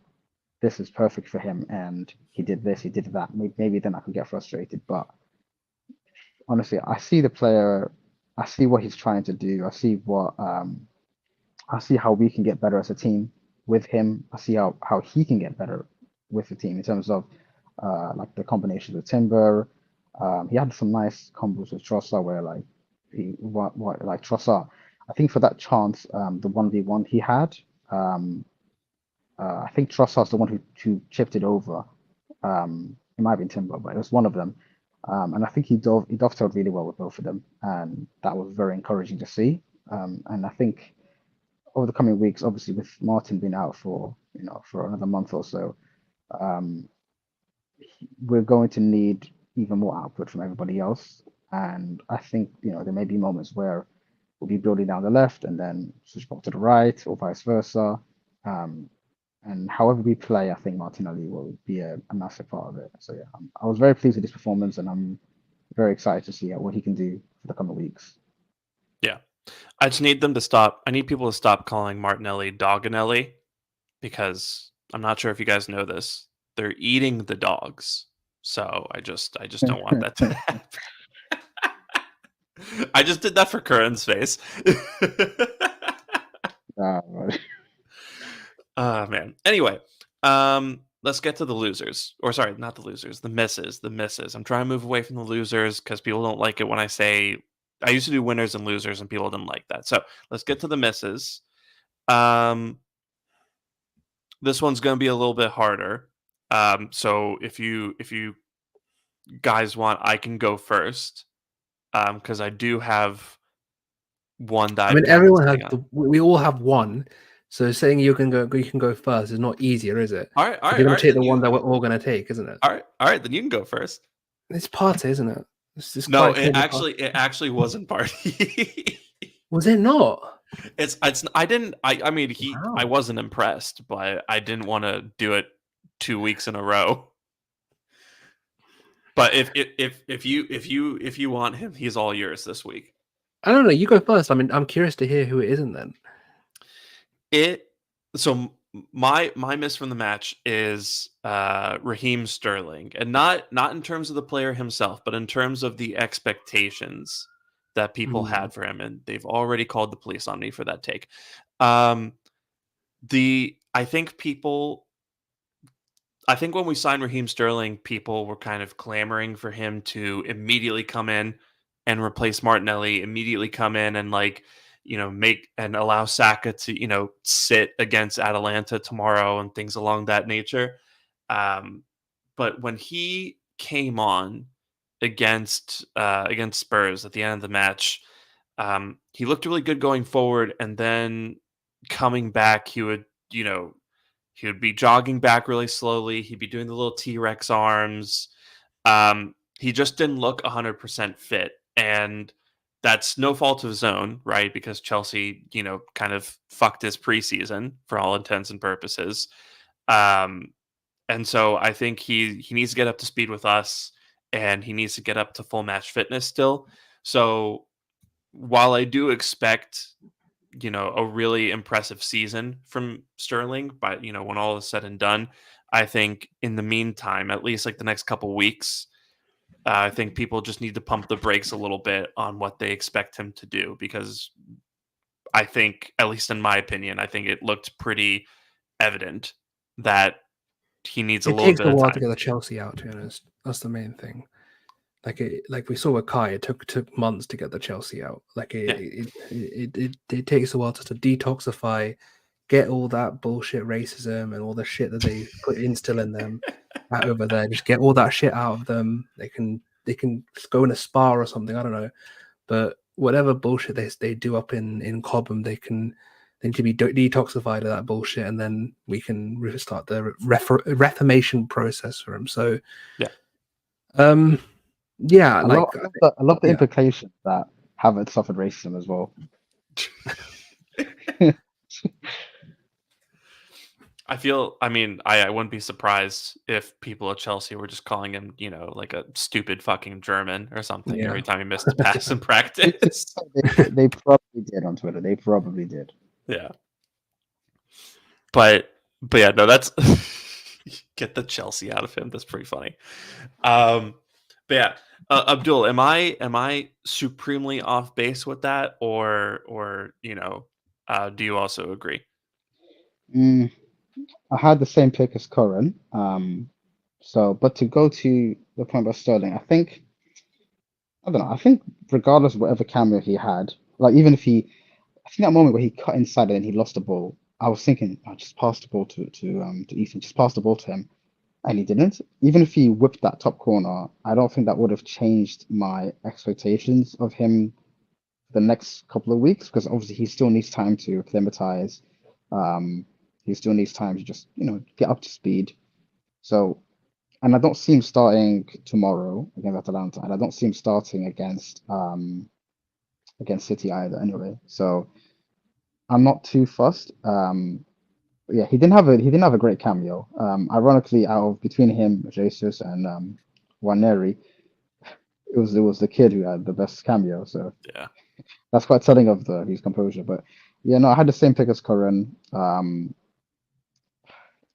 this is perfect for him, and he did this, he did that. Maybe then I could get frustrated. But honestly, I see the player, I see what he's trying to do, I see how we can get better as a team with him. I see how he can get better with the team in terms of like the combination with Timber. He had some nice combos with Trossard where like like Trossard. I think for that chance, the 1v1 he had, I think Trossard's the one who chipped it over. It might have been Timber, but it was one of them. And I think he dovetailed really well with both of them, and that was very encouraging to see. And I think over the coming weeks, obviously with Martin being out for another month or so, we're going to need even more output from everybody else. And I think there may be moments where we'll be building down the left and then switch back to the right, or vice versa. And however we play, I think Martinelli will be a massive part of it. So yeah, I was very pleased with his performance, and I'm very excited to see what he can do for the coming weeks. Yeah. I just need them to stop. I need people to stop calling Martinelli Doganelli, because I'm not sure if you guys know this. They're eating the dogs. So I just don't want that to happen. I just did that for Curran's face. Man. Anyway, let's get to the losers. Or sorry, not the losers, the misses. The misses. I'm trying to move away from the losers because people don't like it when I say I used to do winners and losers, and people didn't like that. So let's get to the misses. This one's going to be a little bit harder. So if you guys want, I can go first, because I do have one that I mean, everyone has. We all have one. So saying you can go first is not easier, is it? All right. You're going to take the one that we're all going to take, isn't it? All right. Then you can go first. It's Partey, isn't it? It's No, quite clearly part. it actually wasn't Party. Was it not? It's I didn't I mean I Wow. wasn't impressed, but I didn't want to do it 2 weeks in a row. But if you want him, he's all yours this week. I don't know. You go first. I mean, I'm curious to hear who it isn't then. It so my miss from the match is Raheem Sterling, and not in terms of the player himself, but in terms of the expectations that people had for him, and they've already called the police on me for that take. Um, I think when we signed Raheem Sterling, people were kind of clamoring for him to immediately come in and replace Martinelli, immediately come in and make and allow Saka to, sit against Atalanta tomorrow and things along that nature. But when he came on against Spurs at the end of the match, he looked really good going forward, and then coming back, he would be jogging back really slowly. He'd be doing the little T-Rex arms. He just didn't look 100% fit. And that's no fault of his own, right? Because Chelsea, kind of fucked his preseason for all intents and purposes. And so I think he needs to get up to speed with us, and he needs to get up to full match fitness still. So while I do expect a really impressive season from Sterling, but when all is said and done, I think in the meantime, at least like the next couple weeks, I think people just need to pump the brakes a little bit on what they expect him to do, because I think, at least in my opinion, I think it looked pretty evident that he needs a It little takes bit a of while to time. get the Chelsea out. To be honest, that's the main thing. Like we saw with Kai, it took months to get the Chelsea out. Like it takes a while to detoxify, get all that bullshit racism and all the shit that they instill in them out over there. Just get all that shit out of them. They can go in a spa or something. I don't know, but whatever bullshit they do up in Cobham, they need to be detoxified of that bullshit, and then we can restart the reformation process for them. So Yeah. Yeah, I love the yeah. implication that Havertz suffered racism as well. I wouldn't be surprised if people at Chelsea were just calling him, like a stupid fucking German or something Yeah. every time he missed a pass in practice. They probably did on Twitter. They probably did. Yeah. But yeah, no, that's get the Chelsea out of him. That's pretty funny. But yeah, Abdul, am I supremely off base with that, or do you also agree? I had the same pick as Corin. But to go to the point about Sterling, I don't know. I think regardless of whatever cameo he had, like even if I think that moment where he cut inside and then he lost the ball, I was thinking, I just pass the ball to Ethan, just pass the ball to him, and he didn't. Even if he whipped that top corner, I don't think that would have changed my expectations of him the next couple of weeks, because obviously he still needs time to acclimatize. He still needs time to just get up to speed. So, and I don't see him starting tomorrow against Atalanta, and I don't see him starting against City either. Anyway, so I'm not too fussed. Yeah, he didn't have a great cameo. Ironically, out of between him, Jesus, and Waneri, it was the kid who had the best cameo. So Yeah. that's quite telling of his composure. But yeah, no, I had the same pick as Corin.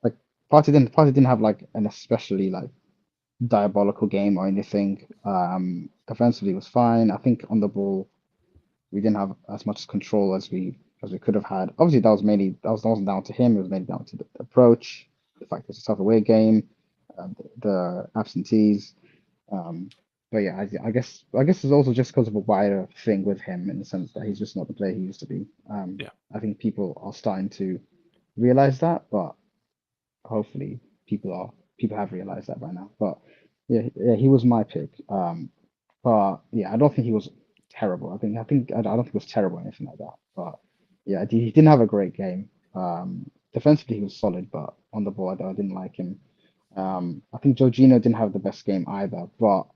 Like Party didn't have like an especially like diabolical game or anything. Offensively was fine. I think on the ball we didn't have as much control as we could have had. Obviously, that wasn't down to him. It was mainly down to the approach, the fact it's a tough away game, the absentees. But yeah, I guess it's also just because of a wider thing with him in the sense that he's just not the player he used to be. Yeah. I think people are starting to realize that, but hopefully people have realized that by now. But yeah, he was my pick. But yeah, I don't think he was terrible. I don't think he was terrible or anything like that. But yeah, he didn't have a great game. Defensively he was solid, but on the ball I didn't like him. I think Jorginho didn't have the best game either, but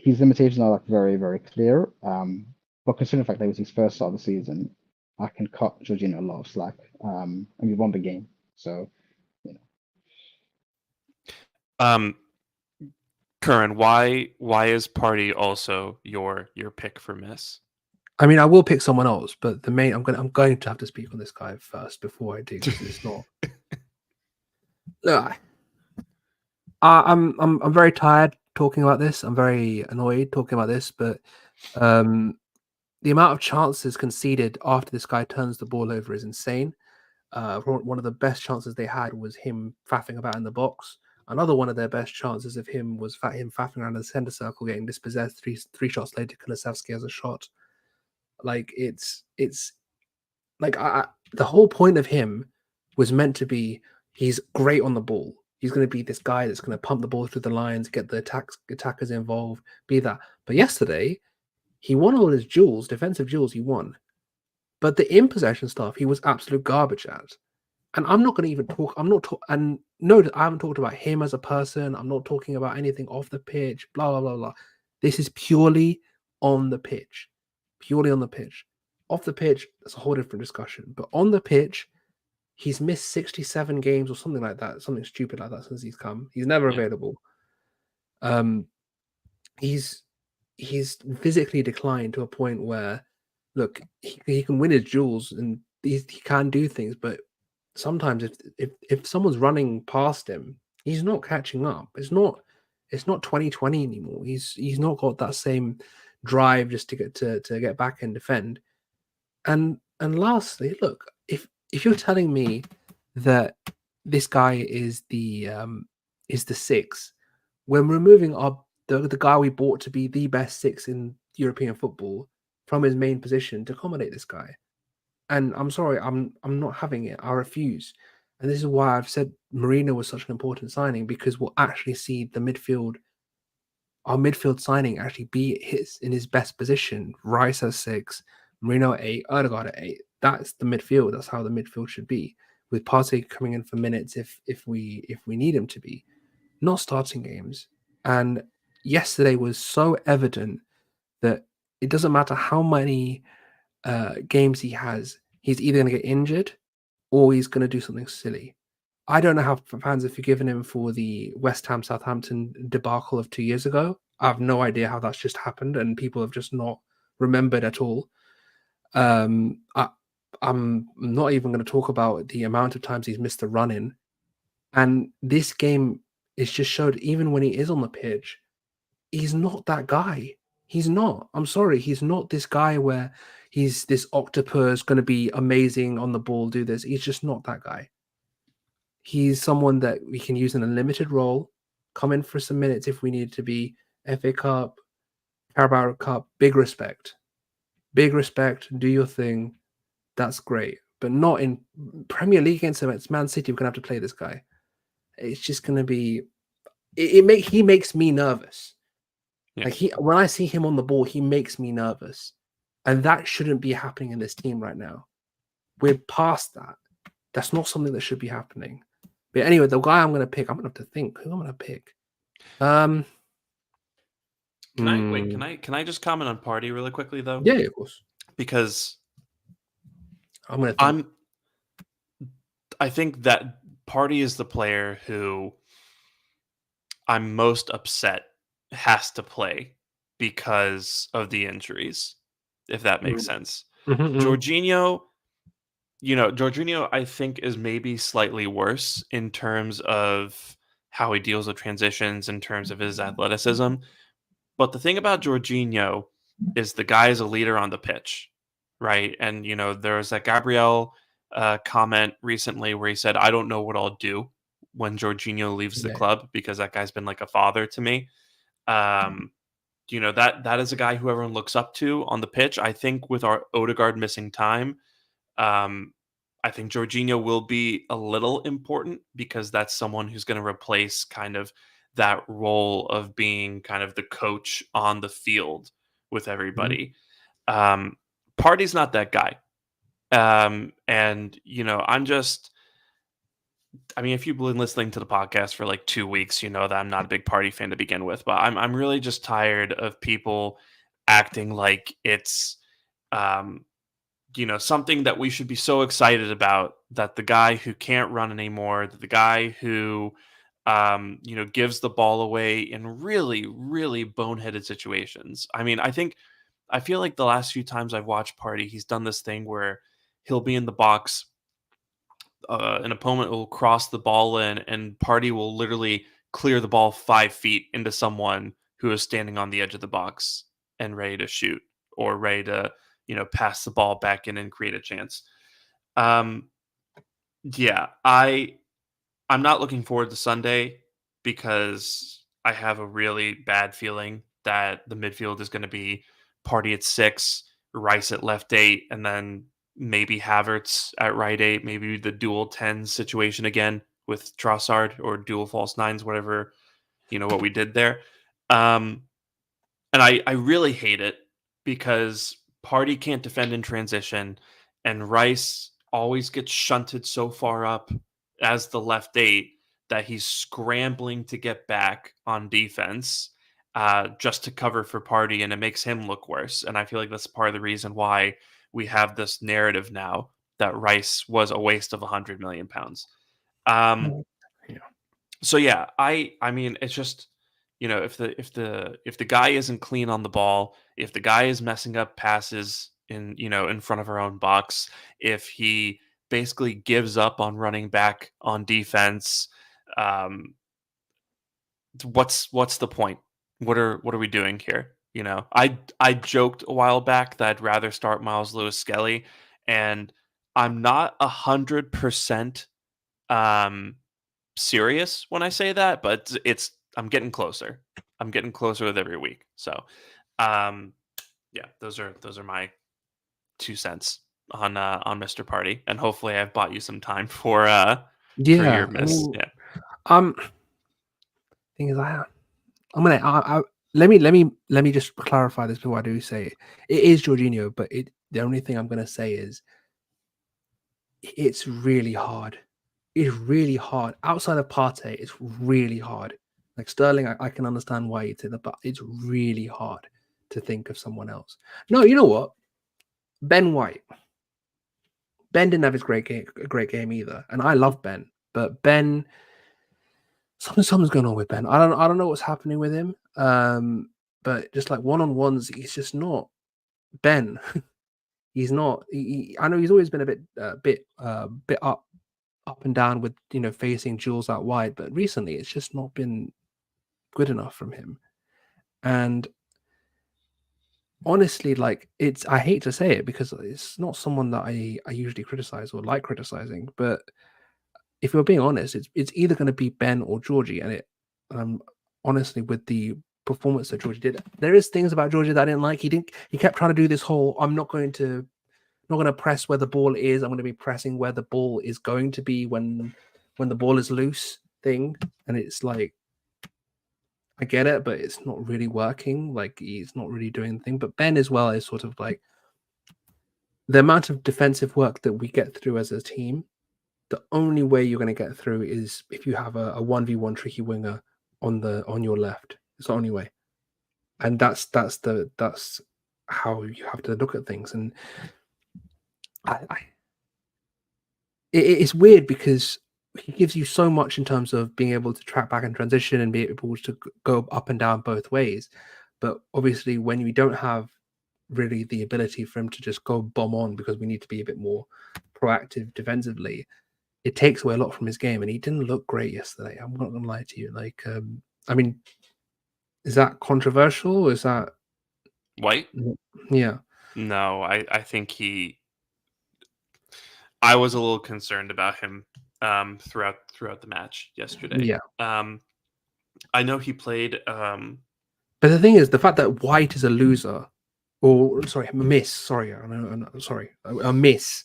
his limitations are like very, very clear. But considering the fact that it was his first start of the season, I can cut Jorginho a lot of slack. And we won the game. So, you know. Curran, why is Party also your pick for miss? I mean, I will pick someone else, but I'm going to have to speak on this guy first before I do, because it's not. Look, I'm very tired talking about this. I'm very annoyed talking about this, but the amount of chances conceded after this guy turns the ball over is insane. One of the best chances they had was him faffing about in the box. Another one of their best chances of him was him faffing around in the center circle, getting dispossessed. Three shots later, Kulusevski has a shot. Like it's like the whole point of him was meant to be he's great on the ball. He's going to be this guy that's going to pump the ball through the lines, get the attackers involved, be that. But yesterday, he won all his duels, defensive duels. He won, but the in possession stuff he was absolute garbage at. And I'm not going to even talk. I'm not and no, I haven't talked about him as a person. I'm not talking about anything off the pitch. Blah blah blah blah. This is purely on the pitch, purely on the pitch. Off the pitch, that's a whole different discussion. But on the pitch, he's missed 67 games or something like that, something stupid like that since he's come. He's never available. He's physically declined to a point where, look, he can win his duels and he can do things, but sometimes if someone's running past him, he's not catching up. It's not 2020 anymore. He's not got that same drive just to get back and defend. And lastly, look, if you're telling me that this guy is the six, when removing the guy we bought to be the best six in European football from his main position to accommodate this guy. And I'm sorry, I'm not having it. I refuse. And this is why I've said Marino was such an important signing, because we'll actually see our midfield signing actually be in his best position. Rice at 6, Marino at 8, Odegaard at 8. That's the midfield. That's how the midfield should be, with Partey coming in for minutes if we need him to be, not starting games. And yesterday was so evident that it doesn't matter how many games he has, he's either going to get injured or he's going to do something silly. I don't know how fans have forgiven him for the West Ham Southampton debacle of 2 years ago. I have no idea how that's just happened, and people have just not remembered at all. I'm not even going to talk about the amount of times he's missed the run-in. And this game is just showed, even when he is on the pitch, he's not that guy. He's not. I'm sorry. He's not this guy where he's this octopus going to be amazing on the ball, do this. He's just not that guy. He's someone that we can use in a limited role, come in for some minutes if we need to be. FA Cup, Carabao Cup, big respect. Big respect. Do your thing. That's great. But not in Premier League against Man City. We're going to have to play this guy. It's just going to be... He makes me nervous. Yeah. Like when I see him on the ball, he makes me nervous. And that shouldn't be happening in this team right now. We're past that. That's not something that should be happening. But anyway, the guy I'm going to pick, I'm going to have to think who I'm going to pick. Can I just comment on Partey really quickly though? Yeah, of course. Because I'm going to I think that Partey is the player who I'm most upset has to play because of the injuries, if that makes sense. Jorginho, I think is maybe slightly worse in terms of how he deals with transitions, in terms of his athleticism. But the thing about Jorginho is the guy is a leader on the pitch, right? And, there was that Gabriel comment recently where he said, I don't know what I'll do when Jorginho leaves the club, because that guy's been like a father to me. That is a guy who everyone looks up to on the pitch. I think with our Odegaard missing time, I think Jorginho will be a little important, because that's someone who's going to replace kind of that role of being kind of the coach on the field with everybody. Partey's not that guy. I'm just... I mean, if you've been listening to the podcast for like 2 weeks, you know that I'm not a big Party fan to begin with, but I'm really just tired of people acting like it's um, something that we should be so excited about, that the guy who can't run anymore, that the guy who gives the ball away in really, really boneheaded situations. I mean, I feel like the last few times I've watched Party, he's done this thing where he'll be in the box, an opponent will cross the ball in, and Party will literally clear the ball 5 feet into someone who is standing on the edge of the box and ready to shoot, or ready to pass the ball back in and create a chance. Um, yeah, I'm not looking forward to Sunday because I have a really bad feeling that the midfield is going to be Party at 6, Rice at left 8, and then maybe Havertz at right 8, maybe the dual 10 situation again with Trossard, or dual false nines, whatever, what we did there. Um, and I really hate it because Party can't defend in transition, and Rice always gets shunted so far up as the left 8 that he's scrambling to get back on defense, just to cover for Party, and it makes him look worse. And I feel like that's part of the reason why we have this narrative now that Rice was a waste of £100 million. Yeah. So yeah, I mean, it's just, if the guy isn't clean on the ball, if the guy is messing up passes in front of our own box, if he basically gives up on running back on defense, um, what's the point? What are we doing here? I joked a while back that I'd rather start Miles Lewis Skelly, and I'm not 100% um serious when I say that, but I'm getting closer. I'm getting closer with every week. So, um, yeah, those are my 2 cents on Mr. Party, and hopefully I've bought you some time for your Yeah, I miss. mean, Yeah, um, thing is, I'm gonna, let me just clarify this before I do say it. It is Jorginho, but the only thing I'm gonna say is it's really hard. It's really hard. Outside of Partey, it's really hard. Like Sterling, I can understand why you'd say that, but it's really hard to think of someone else. No, you know what? Ben White. Ben didn't have his great game either, and I love Ben, but Ben, something's going on with Ben. I don't know what's happening with him. But just like one-on-ones, he's just not Ben. He's not. I know he's always been a bit up and down with facing Jules out wide, but recently it's just not been good enough from him. And honestly, like I hate to say it because it's not someone that I usually criticize or like criticizing, but if you're being honest, it's either going to be Ben or Georgie, and honestly, with the performance that Georgie did, there is things about Georgie that I didn't like. He kept trying to do this whole I'm not going to press where the ball is. I'm going to be pressing where the ball is going to be when the ball is loose thing, and it's like I get it, but it's not really working. Like he's not really doing the thing. But Ben as well is sort of like the amount of defensive work that we get through as a team. The only way you're going to get through is if you have a 1v1 tricky winger on your left. It's the only way, and that's how you have to look at things. And it's weird because he gives you so much in terms of being able to track back and transition and be able to go up and down both ways. But obviously, when we don't have really the ability for him to just go bomb on because we need to be a bit more proactive defensively, it takes away a lot from his game. And he didn't look great yesterday. I'm not going to lie to you. Like, I mean, is that controversial? Is that White? yeah? No, I think I was a little concerned about him throughout the match yesterday. Yeah. I know he played. But the thing is, the fact that White is a loser, or sorry, a miss. Sorry, sorry, a miss.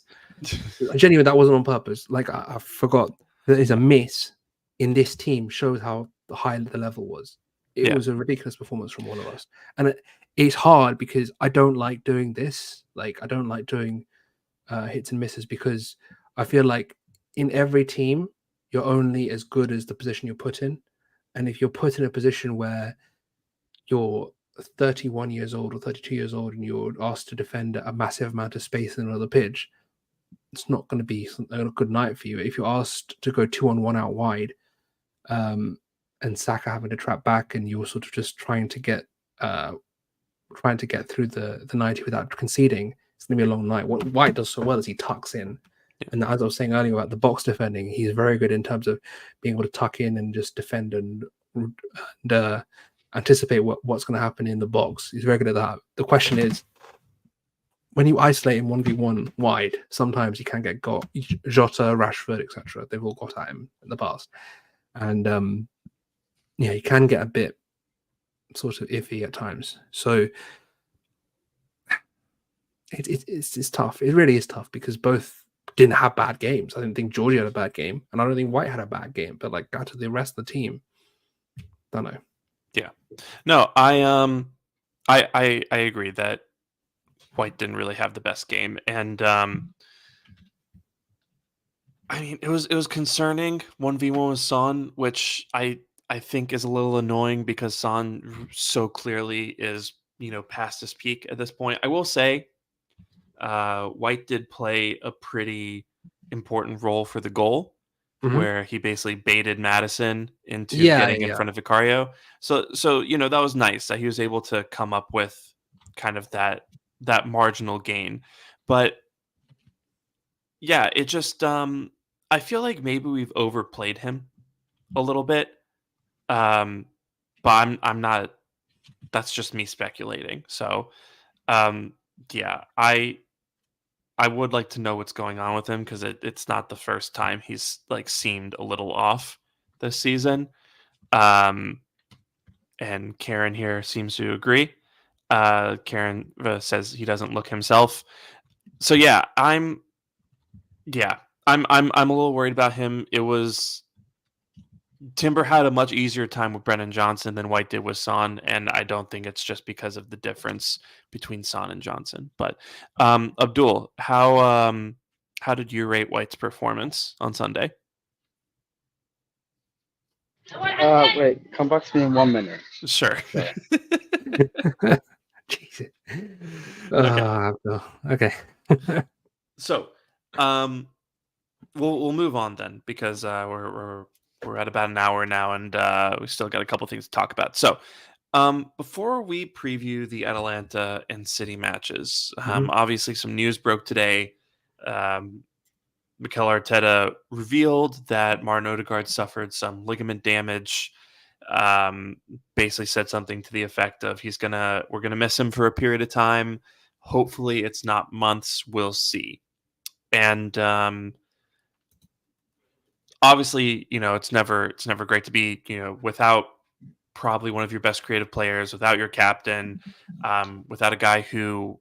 Genuinely, that wasn't on purpose. Like I forgot that is a miss in this team shows how high the level was. It was a ridiculous performance from all of us, and it's hard because I don't like doing this. Like I don't like doing hits and misses because I feel like in every team you're only as good as the position you're put in. And if you're put in a position where you're 31 years old or 32 years old and you're asked to defend a massive amount of space in another pitch, it's not going to be a good night for you. If you're asked to go 2-on-1 out wide, and Saka having to trap back, and you're sort of just trying to get through the 90 without conceding, it's going to be a long night. What White does so well is he tucks in. Yeah. And as I was saying earlier about the box defending, he's very good in terms of being able to tuck in and just defend and anticipate what's going to happen in the box. He's very good at that. The question is, when you isolate him 1v1 wide, sometimes he can get got. Jota, Rashford, etc. They've all got at him in the past. And he can get a bit sort of iffy at times. So it's tough. It really is tough because both didn't have bad games. I didn't think Georgie had a bad game, and I don't think White had a bad game. But like out of the rest of the team, don't know. Yeah, no, I agree that White didn't really have the best game, and I mean it was concerning 1v1 with Son, which I think is a little annoying because Son so clearly is past his peak at this point. I will say, White did play a pretty important role for the goal, where he basically baited Madison into getting in front of Vicario. So that was nice that he was able to come up with kind of that marginal gain. But yeah, it just I feel like maybe we've overplayed him a little bit. But I'm not. That's just me speculating. So yeah, I would like to know what's going on with him because it's not the first time he's like seemed a little off this season. And Karen here seems to agree. Karen says he doesn't look himself. So yeah, I'm a little worried about him. It was Timber had a much easier time with Brennan Johnson than White did with Son, and I don't think it's just because of the difference between Son and Johnson. But Abdul, how did you rate White's performance on Sunday? Wait, come back to me in 1 minute. Sure. Jesus. Okay. Okay. So, we'll move on then because we're at about an hour now, and we still got a couple things to talk about. So, before we preview the Atalanta and City matches, obviously some news broke today. Mikel Arteta revealed that Martin Odegaard suffered some ligament damage. Basically said something to the effect of we're gonna miss him for a period of time. Hopefully, it's not months. We'll see. And obviously, it's never great to be, without probably one of your best creative players, without your captain, without a guy who,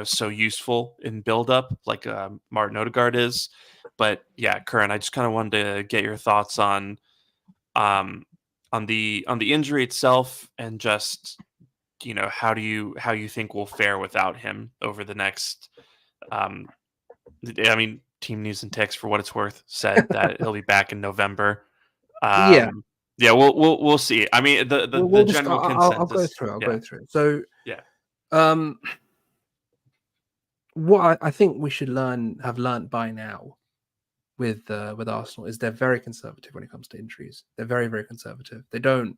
so useful in build-up like Martin Odegaard is. But yeah, Curran, I just kind of wanted to get your thoughts on the injury itself and just, how you think we'll fare without him over the next. I mean, Team News and Ticks, for what it's worth, said that he'll be back in November. Yeah, we'll see. I mean, the general consensus. I'll go through. I'll go through. So yeah, what I think we should have learned by now with Arsenal is they're very conservative when it comes to injuries. They're very, very conservative. They don't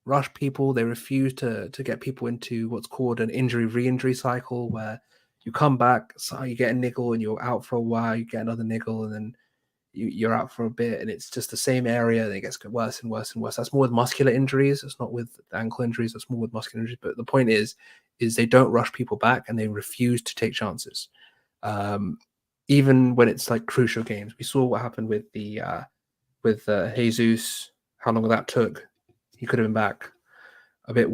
rush people. They refuse to get people into what's called an injury re-injury cycle, where you come back, so you get a niggle and you're out for a while, you get another niggle, and then you're out for a bit, and it's just the same area, and it gets worse and worse and worse. That's more with muscular injuries. It's not with ankle injuries. That's more with muscular injuries. But the point is they don't rush people back, and they refuse to take chances, even when it's like crucial games. We saw what happened with Jesus. How long that took? He could have been back a bit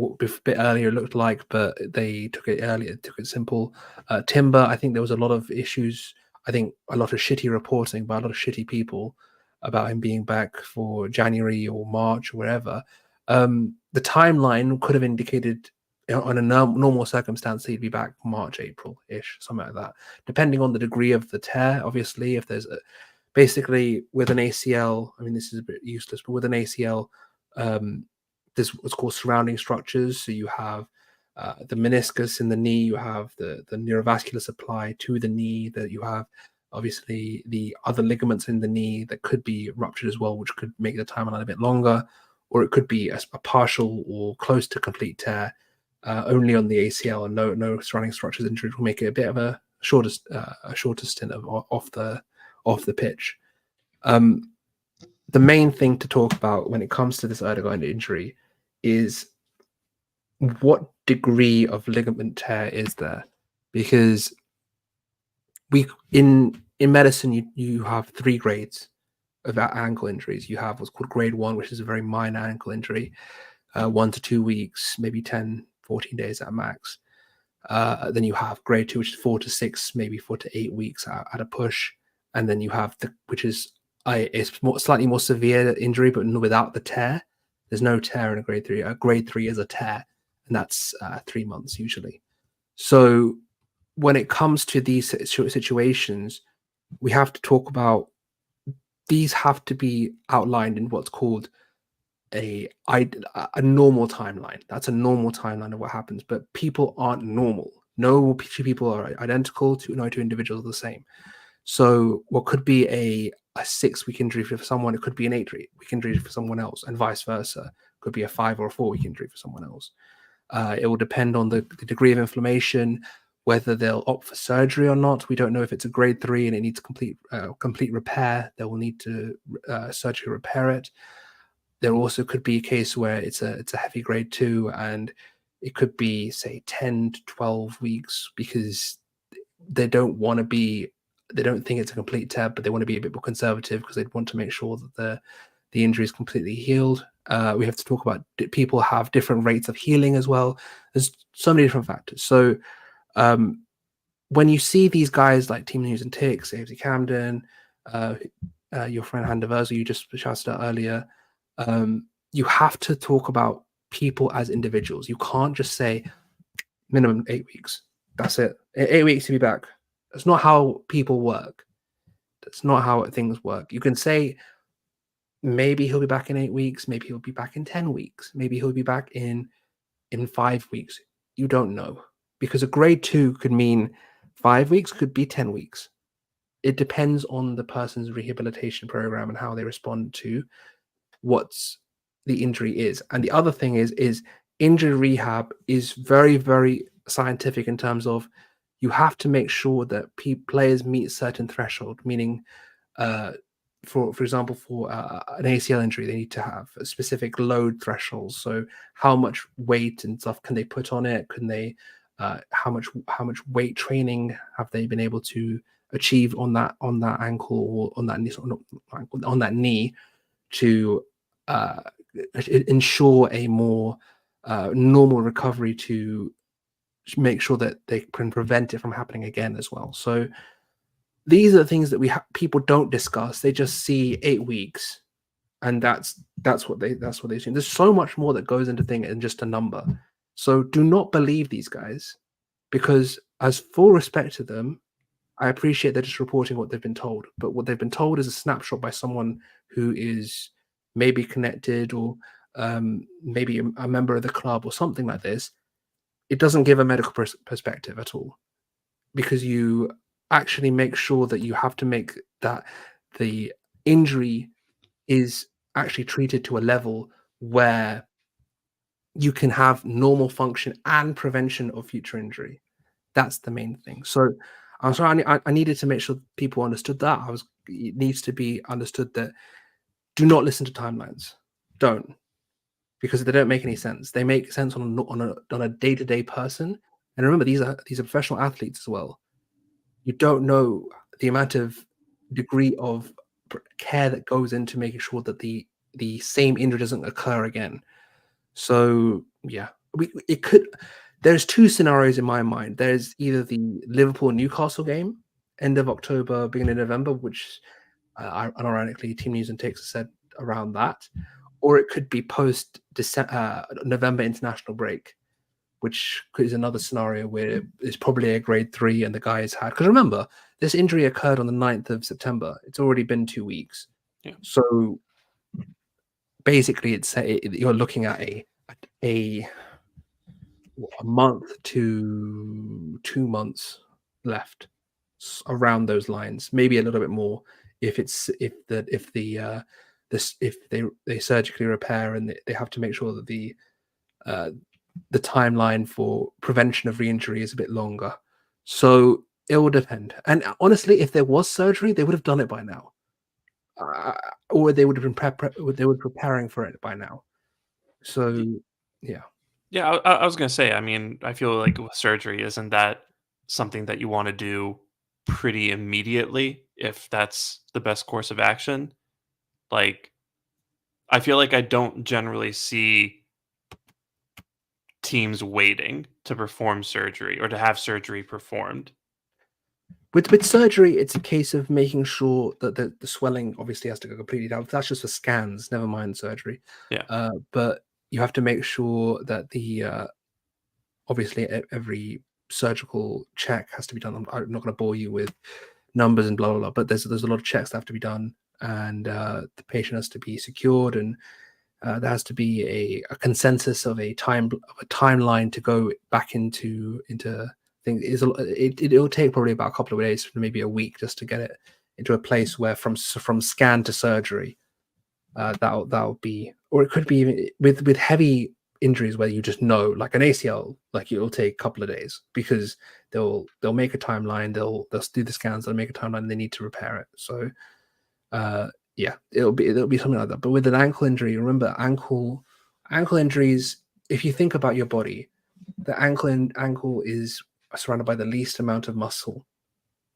earlier, it looked like, but they took it earlier, took it simple. Timber, I think there was a lot of issues. I think a lot of shitty reporting by a lot of shitty people about him being back for January or March or wherever. The timeline could have indicated on a normal circumstance he'd be back March, April-ish, something like that, depending on the degree of the tear. Obviously, if there's basically with an ACL, I mean, this is a bit useless, but with an ACL, there's what's called surrounding structures. So you have the meniscus in the knee, you have the neurovascular supply to the knee, that you have obviously the other ligaments in the knee that could be ruptured as well, which could make the timeline a bit longer, or it could be a partial or close to complete tear only on the ACL, and no surrounding structures injury will make it a bit of a shorter stint off the pitch. The main thing to talk about when it comes to this Erdogan injury is what degree of ligament tear is there, because we in medicine you have 3 grades of ankle injuries. You have what's called grade 1, which is a very minor ankle injury, 1 to 2 weeks, maybe 10, 14 days at max. Then you have grade 2, which is 4 to 6, maybe 4 to 8 weeks at a push, and then you have which is a slightly more severe injury, but without the tear. There's no tear in a grade 3. A grade 3 is a tear, and that's 3 months usually. So when it comes to these situations, we have to talk about these have to be outlined in what's called a normal timeline. That's a normal timeline of what happens, but people aren't normal. No two people are identical. No two individuals are the same. So what could be a 6-week injury for someone, it could be an 8-week injury for someone else, and vice versa. It could be a 5 or a 4-week injury for someone else. It will depend on the degree of inflammation, whether they'll opt for surgery or not. We don't know if it's a grade 3 and it needs complete repair. They will need to surgically repair it. There also could be a case where it's a heavy grade 2 and it could be, say, 10 to 12 weeks, because they don't think it's a complete tear, but they want to be a bit more conservative because they want to make sure that the injury is completely healed. We have to talk about people have different rates of healing as well. There's so many different factors. So when you see these guys like Team News and Ticks, AFC Camden, your friend Handaverso, you just shouted out earlier, you have to talk about people as individuals. You can't just say minimum 8 weeks. That's it. 8 weeks to be back. That's not how people work. That's not how things work. You can say maybe he'll be back in 8 weeks. Maybe he'll be back in 10 weeks. Maybe he'll be back in 5 weeks. You don't know, because a grade 2 could mean 5 weeks, could be 10 weeks. It depends on the person's rehabilitation program and how they respond to what's the injury is. And the other thing is injury rehab is very, very scientific in terms of you have to make sure that players meet certain threshold, meaning for example, for an ACL injury, they need to have a specific load thresholds. So how much weight and stuff can they put on it? Can they how much weight training have they been able to achieve on that ankle or on that knee to ensure a more normal recovery, to make sure that they can prevent it from happening again as well. So these are the things that people don't discuss. They just see 8 weeks, and that's what they assume. There's so much more that goes into things than just a number. So do not believe these guys, because as full respect to them, I appreciate they're just reporting what they've been told. But what they've been told is a snapshot by someone who is maybe connected or maybe a member of the club or something like this. It doesn't give a medical perspective at all, because you actually make sure that you have to make that the injury is actually treated to a level where you can have normal function and prevention of future injury. That's the main thing. So I'm sorry, I needed to make sure people understood that. It needs to be understood that do not listen to timelines. Don't, because they don't make any sense. They make sense on a day-to-day person. And remember, these are professional athletes as well. You don't know the amount of degree of care that goes into making sure that the same injury doesn't occur again. So yeah, it could. There's 2 scenarios in my mind. There's either the Liverpool-Newcastle game, end of October, beginning of November, which ironically Team News and Ticks said around that, or it could be post November international break. which is another scenario where it's probably a grade 3 and the guy has had. Because remember, this injury occurred on the 9th of September. It's already been 2 weeks. Yeah. So basically, you're looking at a month to 2 months left, around those lines, maybe a little bit more if they surgically repair and they have to make sure that the timeline for prevention of re-injury is a bit longer. So it will depend. And honestly, if there was surgery, they would have done it by now, or they would have been they were preparing for it by now. So yeah. Yeah, I was gonna say. I mean, I feel like with surgery, isn't that something that you want to do pretty immediately if that's the best course of action? Like, I feel like I don't generally see teams waiting to perform surgery or to have surgery performed. With surgery, it's a case of making sure that the swelling obviously has to go completely down. That's just for scans, never mind surgery. Yeah. But you have to make sure that obviously every surgical check has to be done. I'm not going to bore you with numbers and blah blah blah, but there's a lot of checks that have to be done, and the patient has to be secured, and there has to be a consensus of a timeline to go back into things. It'll take probably about a couple of days, maybe a week, just to get it into a place where from scan to surgery, that'll be, or it could be even with heavy injuries where you just know, like an ACL, like it'll take a couple of days because they'll make a timeline, they'll do the scans, they'll make a timeline, and they need to repair it. So yeah, it'll be something like that. But with an ankle injury, remember ankle injuries, if you think about your body, the ankle is surrounded by the least amount of muscle,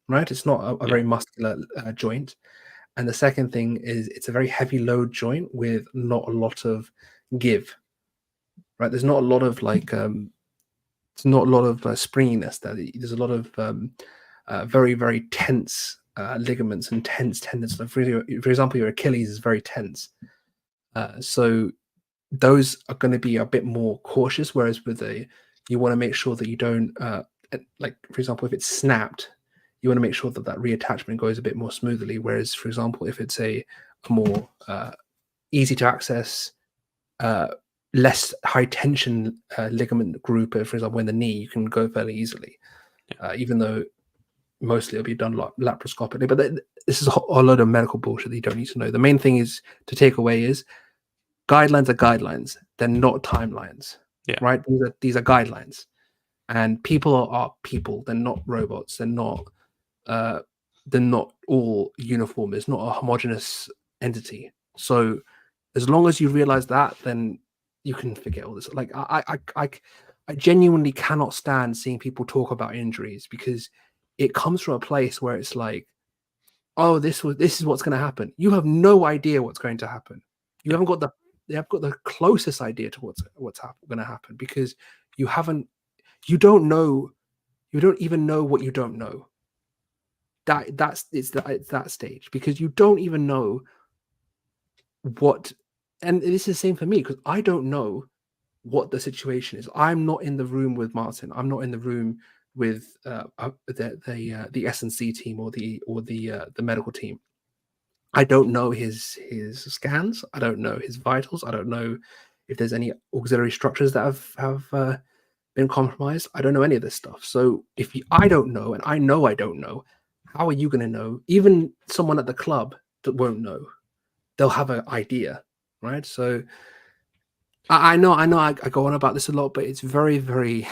right? It's not a very muscular joint. And the second thing is it's a very heavy load joint with not a lot of give, right? There's not a lot of it's not a lot of springiness there. There's a lot of very, very tense ligaments and tense tendons. So for example, your Achilles is very tense. So those are going to be a bit more cautious, whereas you want to make sure that you don't, like, for example, if it's snapped, you want to make sure that reattachment goes a bit more smoothly. Whereas, for example, if it's a more easy to access, less high tension ligament group, for example, in the knee, you can go fairly easily, even though mostly it'll be done laparoscopically. But this is a load of medical bullshit that you don't need to know. The main thing is to take away is guidelines are guidelines. They're not timelines, right? These are guidelines, and people are people. They're not robots. They're not all uniform. It's not a homogenous entity. So as long as you realize that, then you can forget all this. Like I genuinely cannot stand seeing people talk about injuries, because it comes from a place where it's like, oh, this is what's going to happen. You have no idea what's going to happen. You haven't got the closest idea to what's going to happen, because you don't even know what you don't know. It's that stage, because you don't even know what, and this is the same for me, because I don't know what the situation is. I'm not in the room with Martin. I'm not in the room with the S&C team or the medical team. I don't know his scans. I don't know his vitals. I don't know if there's any auxiliary structures that have been compromised. I don't know any of this stuff. So I don't know, and I know I don't know, how are you going to know? Even someone at the club that won't know. They'll have an idea, right? So I know I go on about this a lot, but it's very, very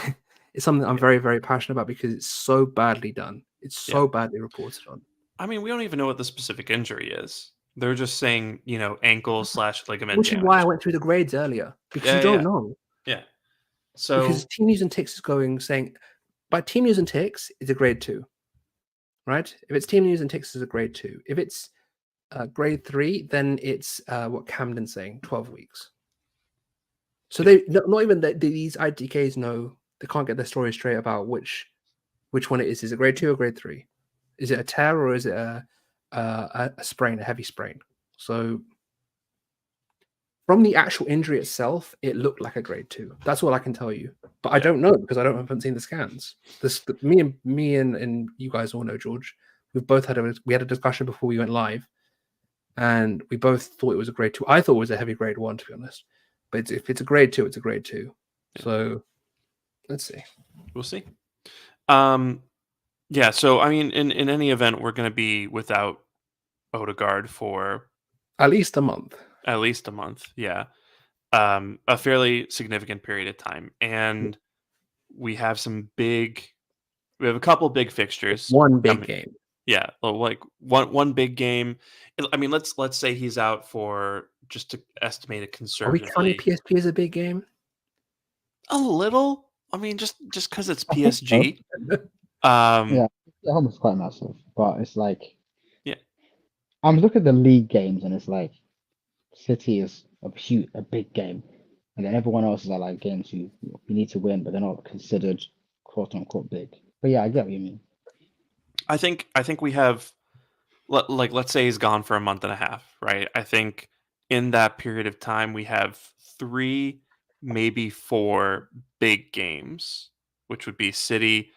it's something I'm very, very passionate about, because it's so badly done. It's so badly reported on. I mean, we don't even know what the specific injury is. They're just saying, ankle/ligament Which damage. is why I went through the grades earlier, because you don't know. Yeah. So because team news and ticks is saying, by team news and ticks, it's a grade 2, right? If it's team news and ticks, it's a grade 2. If it's grade 3, then it's what Camden's saying, 12 weeks. So they not even these ITKs know. They can't get their story straight about which one it is. Is it grade 2 or grade 3? Is it a tear, or is it a sprain, a heavy sprain? So from the actual injury itself, it looked like a grade 2. That's all I can tell you. But I don't know because I haven't seen the scans. Me and you guys all know, George. We've both had a discussion before we went live, and we both thought it was a grade 2. I thought it was a heavy grade 1, to be honest. But if it's a grade 2, it's a grade 2. So let's see. We'll see. Yeah. So I mean, in any event, we're going to be without Odegaard for At least a month. at least a month. Yeah. A fairly significant period of time, and we have we have a couple big fixtures. One big coming. game. Yeah, well, like one big game. I mean, let's say he's out for, just to estimate it Are we counting conservatively, PSP as a big game? a little. I mean, just because it's PSG. Yeah, it's almost quite massive, but it's like Yeah. I'm looking at the league games and it's like City is a big game, and then everyone else is like games you need to win, but they're not considered quote unquote big. But yeah, I get what you mean. I think we have, like, let's say he's gone for a month and a half, right? I think in that period of time we have 3, maybe 4 big games, which would be City,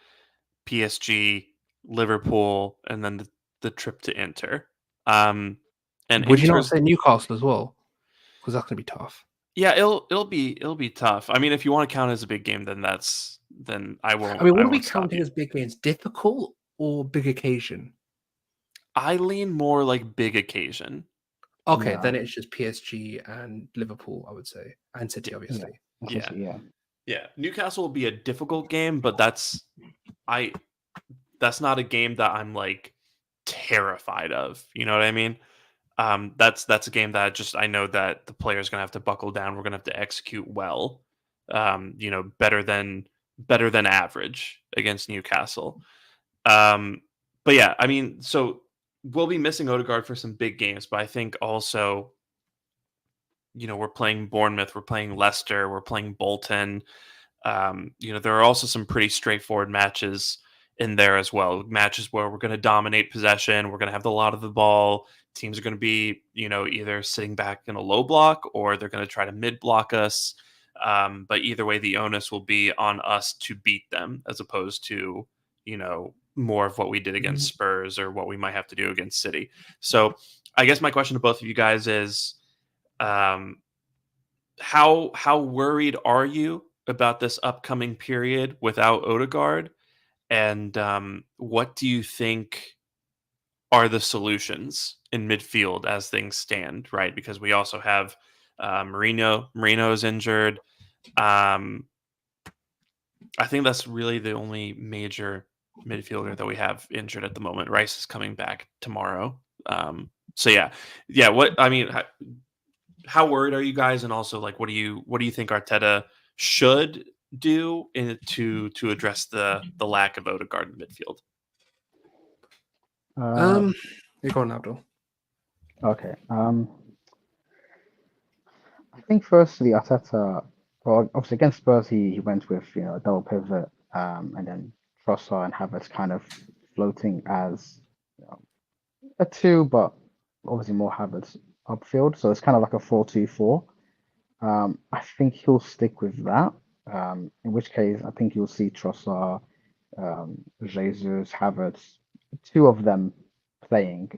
PSG, Liverpool, and then the trip to Inter. And Would you not Inter's, say Newcastle as well? Because that's gonna be tough. yeah, it'll be tough. I mean, if you want to count it as a big game, then I won't. I mean, what are we won't stop counting you. as big games? Difficult or big occasion? I lean more like big occasion. Okay, Yeah. then it's just PSG and Liverpool, I would say, and City, obviously. Yeah. Newcastle will be a difficult game, but that's not a game that I'm like terrified of. You know what I mean? That's a game that I know that the player's gonna have to buckle down. We're gonna have to execute well. Better than average against Newcastle. But yeah, I mean, so we'll be missing Odegaard for some big games, but I think also, we're playing Bournemouth, we're playing Leicester, we're playing Bolton. There are also some pretty straightforward matches in there as well. Matches where we're going to dominate possession, we're going to have a lot of the ball. Teams are going to be, either sitting back in a low block or they're going to try to mid block us. But either way, the onus will be on us to beat them, as opposed to, more of what we did against Spurs or what we might have to do against City. So I guess my question to both of you guys is, how worried are you about this upcoming period without Odegaard? And what do you think are the solutions in midfield as things stand, right? Because we also have Marino's injured. I think that's really the only major midfielder that we have injured at the moment. Rice is coming back tomorrow. So yeah. What I mean, how worried are you guys? And also, like, what do you think Arteta should do to address the lack of Odegaard in midfield? You're going, Abdul. Okay. I think firstly Arteta, well, obviously against Spurs he went with a double pivot, and then Trossard and Havertz kind of floating as a 2, but obviously more Havertz upfield, so it's kind of like a 4-2-4. I think he'll stick with that. In which case I think you'll see Trossard, Jesus, Havertz, 2 of them playing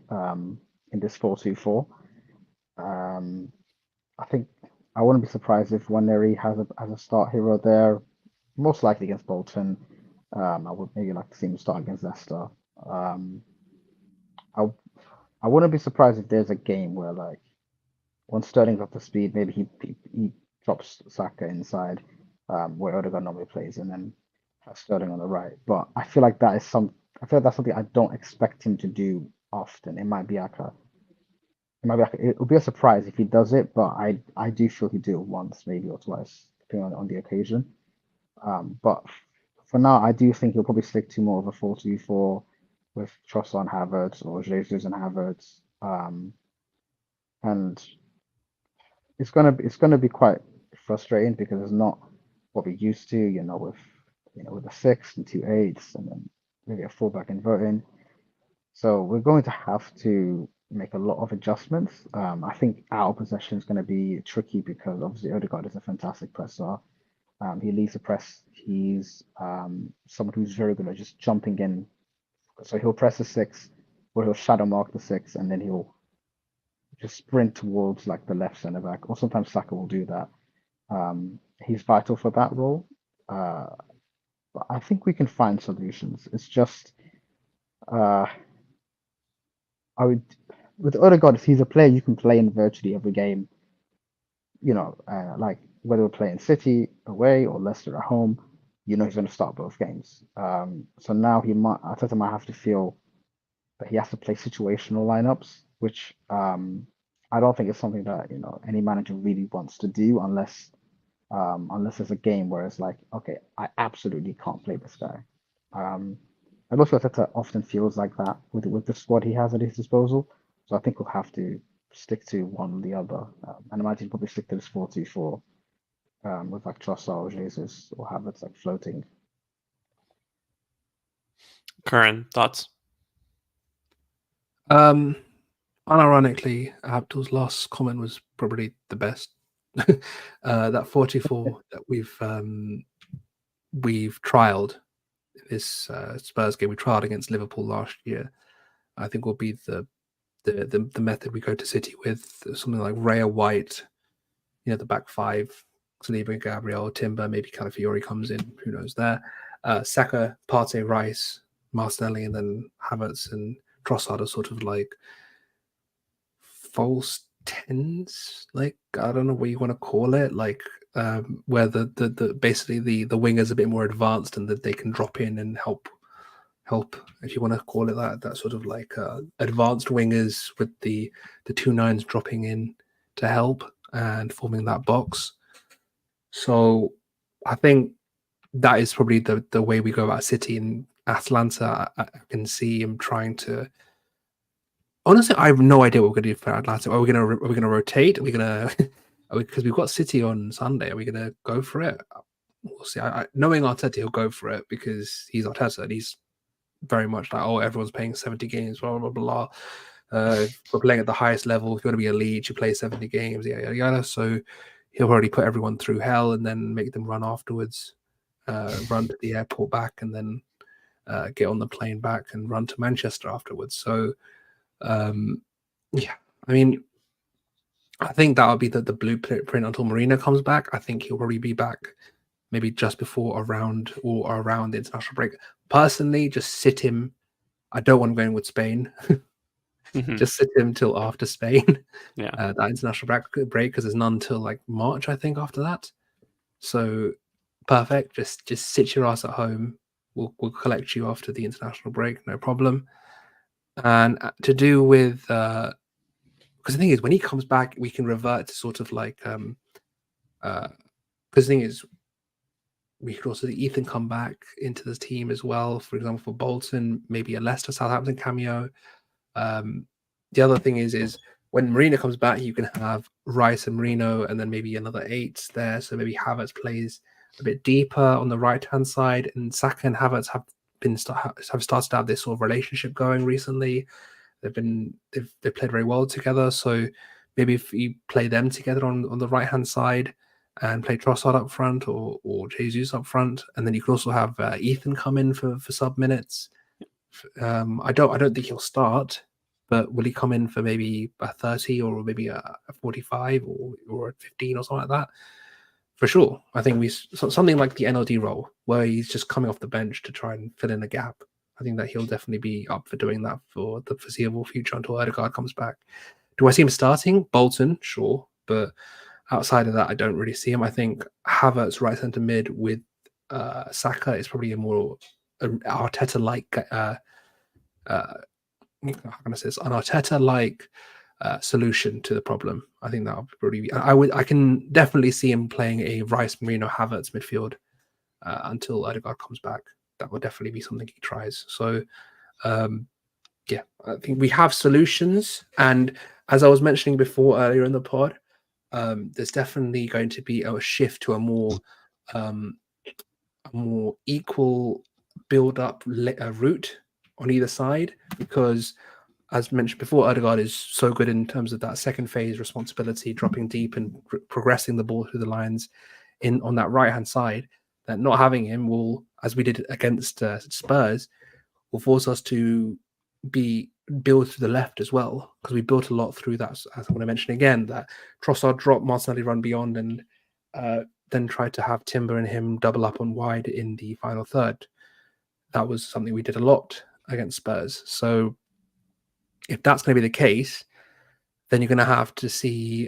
in this 4-2-4. I think I wouldn't be surprised if Waneri has a start hero there, most likely against Bolton. I would maybe like to see him start against Leicester. I wouldn't be surprised if there's a game where, like, once Sterling's up to speed, maybe he drops Saka inside, where Odegaard normally plays, and then has Sterling on the right. But I feel like that's something I don't expect him to do often. It might be like it would be a surprise if he does it, but I do feel he'd do it once, maybe, or twice, depending on the occasion. But for now, I do think he'll probably stick to more of a 4-2-4 with Trossard and Havertz, or Jesus and Havertz. And it's gonna be quite frustrating because it's not what we're used to, with a 6 and 2 8s, and then maybe a fullback inverting. So we're going to have to make a lot of adjustments. I think out of possession is going to be tricky because obviously Odegaard is a fantastic presser. He leads the press. He's someone who's very good at just jumping in. So he'll press the 6, or he'll shadow mark the 6, and then he'll just sprint towards like the left centre back, or sometimes Saka will do that. He's vital for that role. But I think we can find solutions. It's just I would with Odegaard, if he's a player you can play in virtually every game, like whether we're playing City away or Leicester at home, he's going to start both games. So now Arteta might have to feel that he has to play situational lineups, which I don't think is something that any manager really wants to do unless there's a game where it's like, okay, I absolutely can't play this guy. And also Arteta often feels like that with the squad he has at his disposal. So I think we'll have to stick to one or the other. And imagine probably stick to this 4-2-4 with like Trossard or Jesus or Havertz like floating. Curran, thoughts? Unironically, Abdul's last comment was probably the best. That 4-2-4 that we've trialed this Spurs game, we trialed against Liverpool last year. I think will be the method we go to City with, something like Raya White, the back five, Saliba, Gabriel, Timber, maybe Calafiori comes in, who knows there. Saka, Partey, Rice, Martinelli, and then Havertz and Trossard are sort of like false tens, like I don't know what you want to call it, like where the basically the wingers a bit more advanced and that they can drop in and help, if you want to call it that sort of like advanced wingers with the 2 9s dropping in to help and forming that box. So I think that is probably the way we go about City. And Atalanta, I can see him trying to. Honestly, I have no idea what we're going to do for Atlanta. Are we going to rotate? Are we going to because we've got City on Sunday? Are we going to go for it? We'll see. Knowing Arteta, he'll go for it because he's Arteta and he's very much like, oh, everyone's playing 70 games, blah blah blah. We're playing at the highest level. If you want to be elite, you play 70 games, yada yada. So he'll already put everyone through hell and then make them run afterwards, run to the airport back, and then get on the plane back and run to Manchester afterwards. So. Yeah, I mean, I think that'll be the blueprint until Marino comes back. I think he'll probably be back maybe just before around the international break. Personally, just sit him. I don't want him going with Spain. Just sit him till after Spain. Yeah, that international break because there's none till like March, I think, after that. So perfect. Just sit your ass at home. We'll collect you after the international break, no problem. And to do with because the thing is, when he comes back, we can revert to sort of like because the thing is, we could also see Ethan come back into the team as well. For example, for Bolton, maybe a Leicester Southampton cameo. The other thing is when Marino comes back, you can have Rice and Marino, and then maybe another 8 there. So maybe Havertz plays a bit deeper on the right hand side, and Saka and Havertz have started to have this sort of relationship going recently. They've played very well together. So maybe if you play them together on the right hand side and play Trossard up front or Jesus up front, and then you can also have Ethan come in for sub minutes. I don't think he'll start, but will he come in for maybe a 30 or maybe a 45 or a 15 or something like that? For sure. I think something like the NLD role where he's just coming off the bench to try and fill in a gap. I think that he'll definitely be up for doing that for the foreseeable future until Odegaard comes back. Do I see him starting? Bolton, sure. But outside of that, I don't really see him. I think Havertz right centre mid with Saka is probably a more Arteta-like how can I say this? An Arteta-like solution to the problem. I think that would probably be. I can definitely see him playing a Rice, Marino, Havertz midfield until Odegaard comes back. That would definitely be something he tries. So, yeah, I think we have solutions. And as I was mentioning before earlier in the pod, there's definitely going to be a shift to a more equal build-up route on either side, because as mentioned before, Odegaard is so good in terms of that second phase responsibility, dropping deep and progressing the ball through the lines on that right hand side. That not having him will, as we did against Spurs, will force us to build to the left as well, because we built a lot through that. As I'm going to mention again, that Trossard drop, Martinelli run beyond, and then try to have Timber and him double up on wide in the final third. That was something we did a lot against Spurs. So if that's going to be the case, then you're going to have to see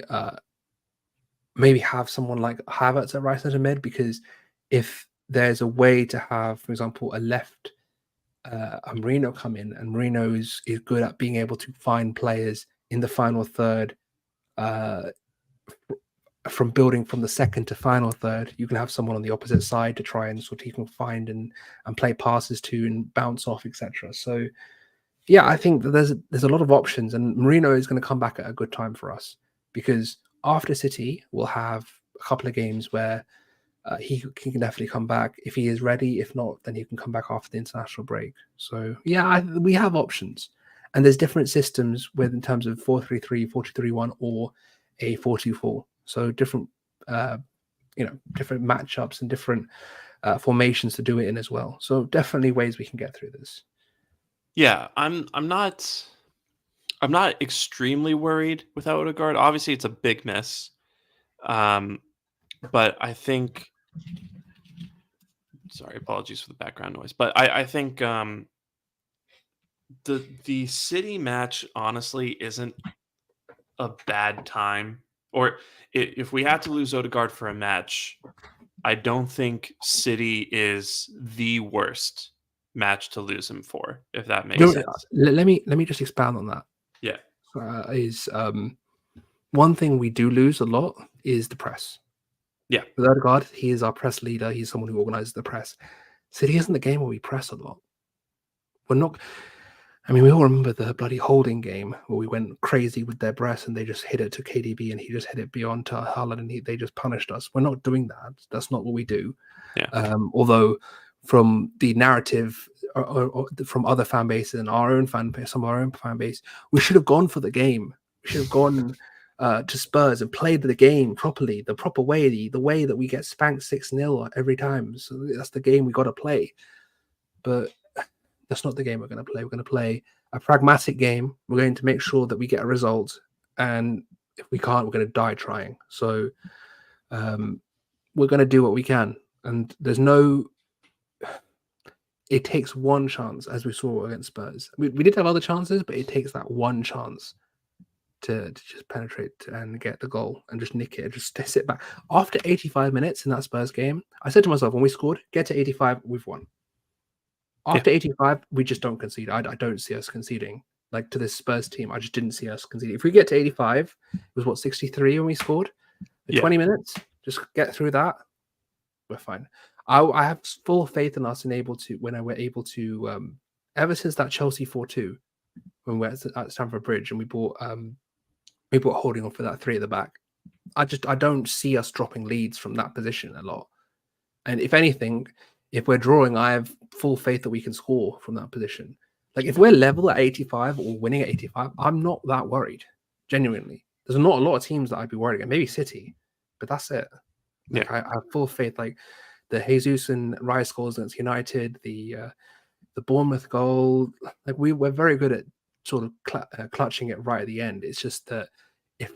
maybe have someone like Havertz at right centre mid, because if there's a way to have, for example, a left Marino come in, and Marino is good at being able to find players in the final third, from building from the second to final third, you can have someone on the opposite side to try and sort of he can find and play passes to and bounce off, etc. So yeah, I think that there's a lot of options, and Marino is going to come back at a good time for us, because after City we'll have a couple of games where he can definitely come back if he is ready. If not, then he can come back after the international break. So yeah, we have options, and there's different systems with in terms of 4-3-3, 4-2-3-1, or a 4-2-4. So different, different matchups and different formations to do it in as well. So definitely ways we can get through this. Yeah, I'm not extremely worried with Odegaard. Obviously, it's a big miss, but I think. Sorry, apologies for the background noise. But I think the City match honestly isn't a bad time. Or if we had to lose Odegaard for a match, I don't think City is the worst match to lose him for, if that makes sense. Let me just expand on that. Yeah. One thing we do lose a lot is the press. Yeah. With Odegaard, he is our press leader. He's someone who organizes the press. City isn't the game where we press a lot. We're not. I mean, we all remember the bloody Holding game where we went crazy with their press and they just hit it to KDB and he just hit it beyond to Haaland and they just punished us. We're not doing that. That's not what we do. Yeah. Although from the narrative or from other fan bases and our own fan base, some of our own fan base, we should have gone for the game. We should have gone to Spurs and played the game properly, the proper way, the way that we get spanked 6-0 every time. So that's the game we got to play. But that's not the game we're going to play. We're going to play a pragmatic game. We're going to make sure that we get a result. And if we can't, we're going to die trying. So we're going to do what we can. And there's no... It takes one chance, as we saw against Spurs. We did have other chances, but it takes that one chance to just penetrate and get the goal and just nick it and just sit back. After 85 minutes in that Spurs game, I said to myself, when we scored, get to 85, we've won. After 85, we just don't concede. I don't see us conceding. Like to this Spurs team, I just didn't see us conceding. If we get to 85, it was what, 63 when we scored? 20 minutes, just get through that, we're fine. I have full faith in us and when we're able to, ever since that Chelsea 4-2, when we're at Stamford Bridge and we bought Holding on for that 3 at the back. I don't see us dropping leads from that position a lot. And if anything, if we're drawing, I have full faith that we can score from that position. Like if we're level at 85 or winning at 85, I'm not that worried. Genuinely, there's not a lot of teams that I'd be worried about. Maybe City, but that's it. Like, I have full faith. Like the Jesus and Rice goals against United, the Bournemouth goal. Like we're very good at sort of clutching it right at the end. It's just that if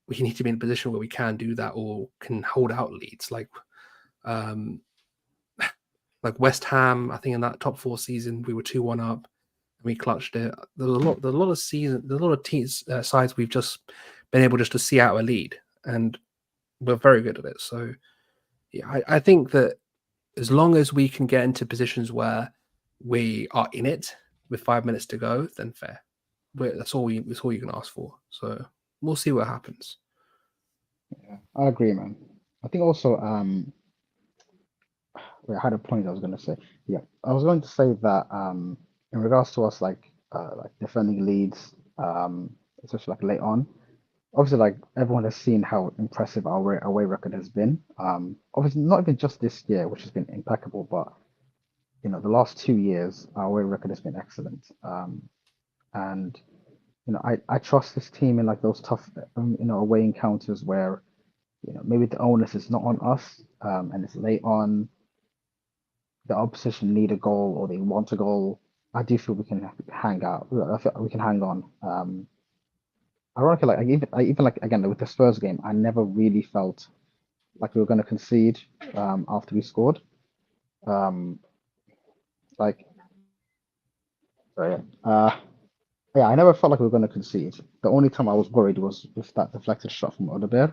we need to be in a position where we can do that or can hold out leads, like West Ham, I think in that top 4 season we were 2-1 up and we clutched it. There's a lot of teams sides we've just been able just to see out a lead, and we're very good at it. So yeah, I think that as long as we can get into positions where we are in it with 5 minutes to go, then fair. That's all you can ask for. So we'll see what happens. Yeah, I agree, man. I think also I had a point I was going to say. Yeah, I was going to say that in regards to us like defending leads, especially like late on. Obviously, like everyone has seen how impressive our away record has been. Obviously, not even just this year, which has been impeccable, but the last 2 years, our away record has been excellent. And I trust this team in like those tough, away encounters where, maybe the onus is not on us, and it's late on, the opposition need a goal or they want a goal. I do feel we can hang out. I feel we can hang on. Ironically, like I even like again with the Spurs game, I never really felt like we were going to concede after we scored. Um, like, so yeah, I never felt like we were going to concede. The only time I was worried was with that deflected shot from Odegaard,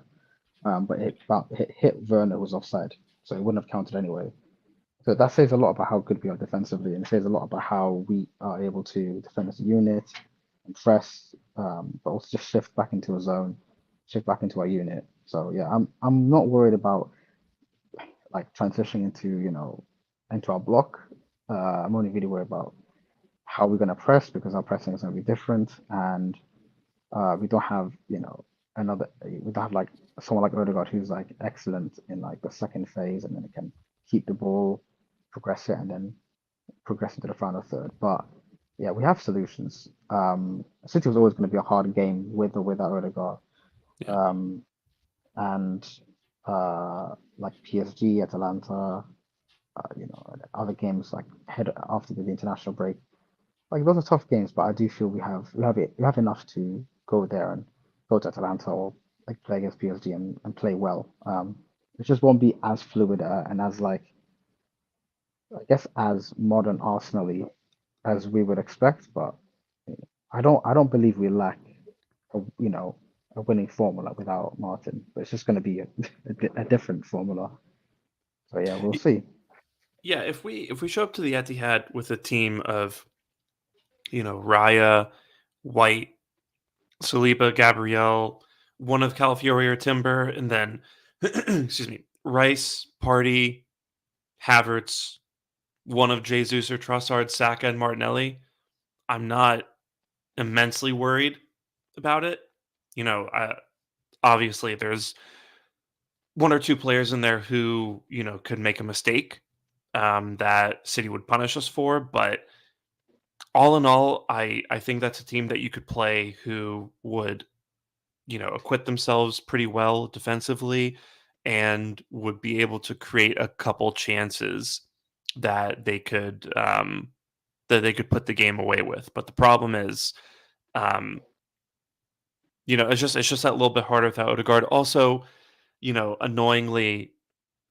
but it hit Werner, who was offside, so it wouldn't have counted anyway. So that says a lot about how good we are defensively, and it says a lot about how we are able to defend as a unit and press, but also just shift back into a zone, shift back into our unit. So yeah, I'm not worried about like transitioning into our block. I'm only really worried about how we're going to press because our pressing is going to be different, and we don't have we don't have like someone like Odegaard who's like excellent in like the second phase, and then it can keep the ball, progress it, and then progress into the final third. But yeah, we have solutions. City was always going to be a hard game with or without Odegaard. Yeah. And like PSG, Atalanta, other games like head after the international break. Like those are tough games, but I do feel we have enough to go there and go to Atalanta or like play against PSG and play well. It just won't be as fluid and as like I guess as modern Arsenal-y as we would expect, but I don't believe we lack a winning formula without Martin. But it's just going to be a different formula. So yeah, we'll see. Yeah, if we show up to the Etihad with a team of, Raya, White, Saliba, Gabriel, one of Calafiori or Timber, and then excuse me, Rice, Party, Havertz, one of Jesus or Trossard, Saka, and Martinelli, I'm not immensely worried about it. Obviously there's one or two players in there who, could make a mistake that City would punish us for, but all in all, I think that's a team that you could play who would, acquit themselves pretty well defensively and would be able to create a couple chances that they could put the game away with. But the problem is, um, it's just that little bit harder without Odegaard. Also, annoyingly,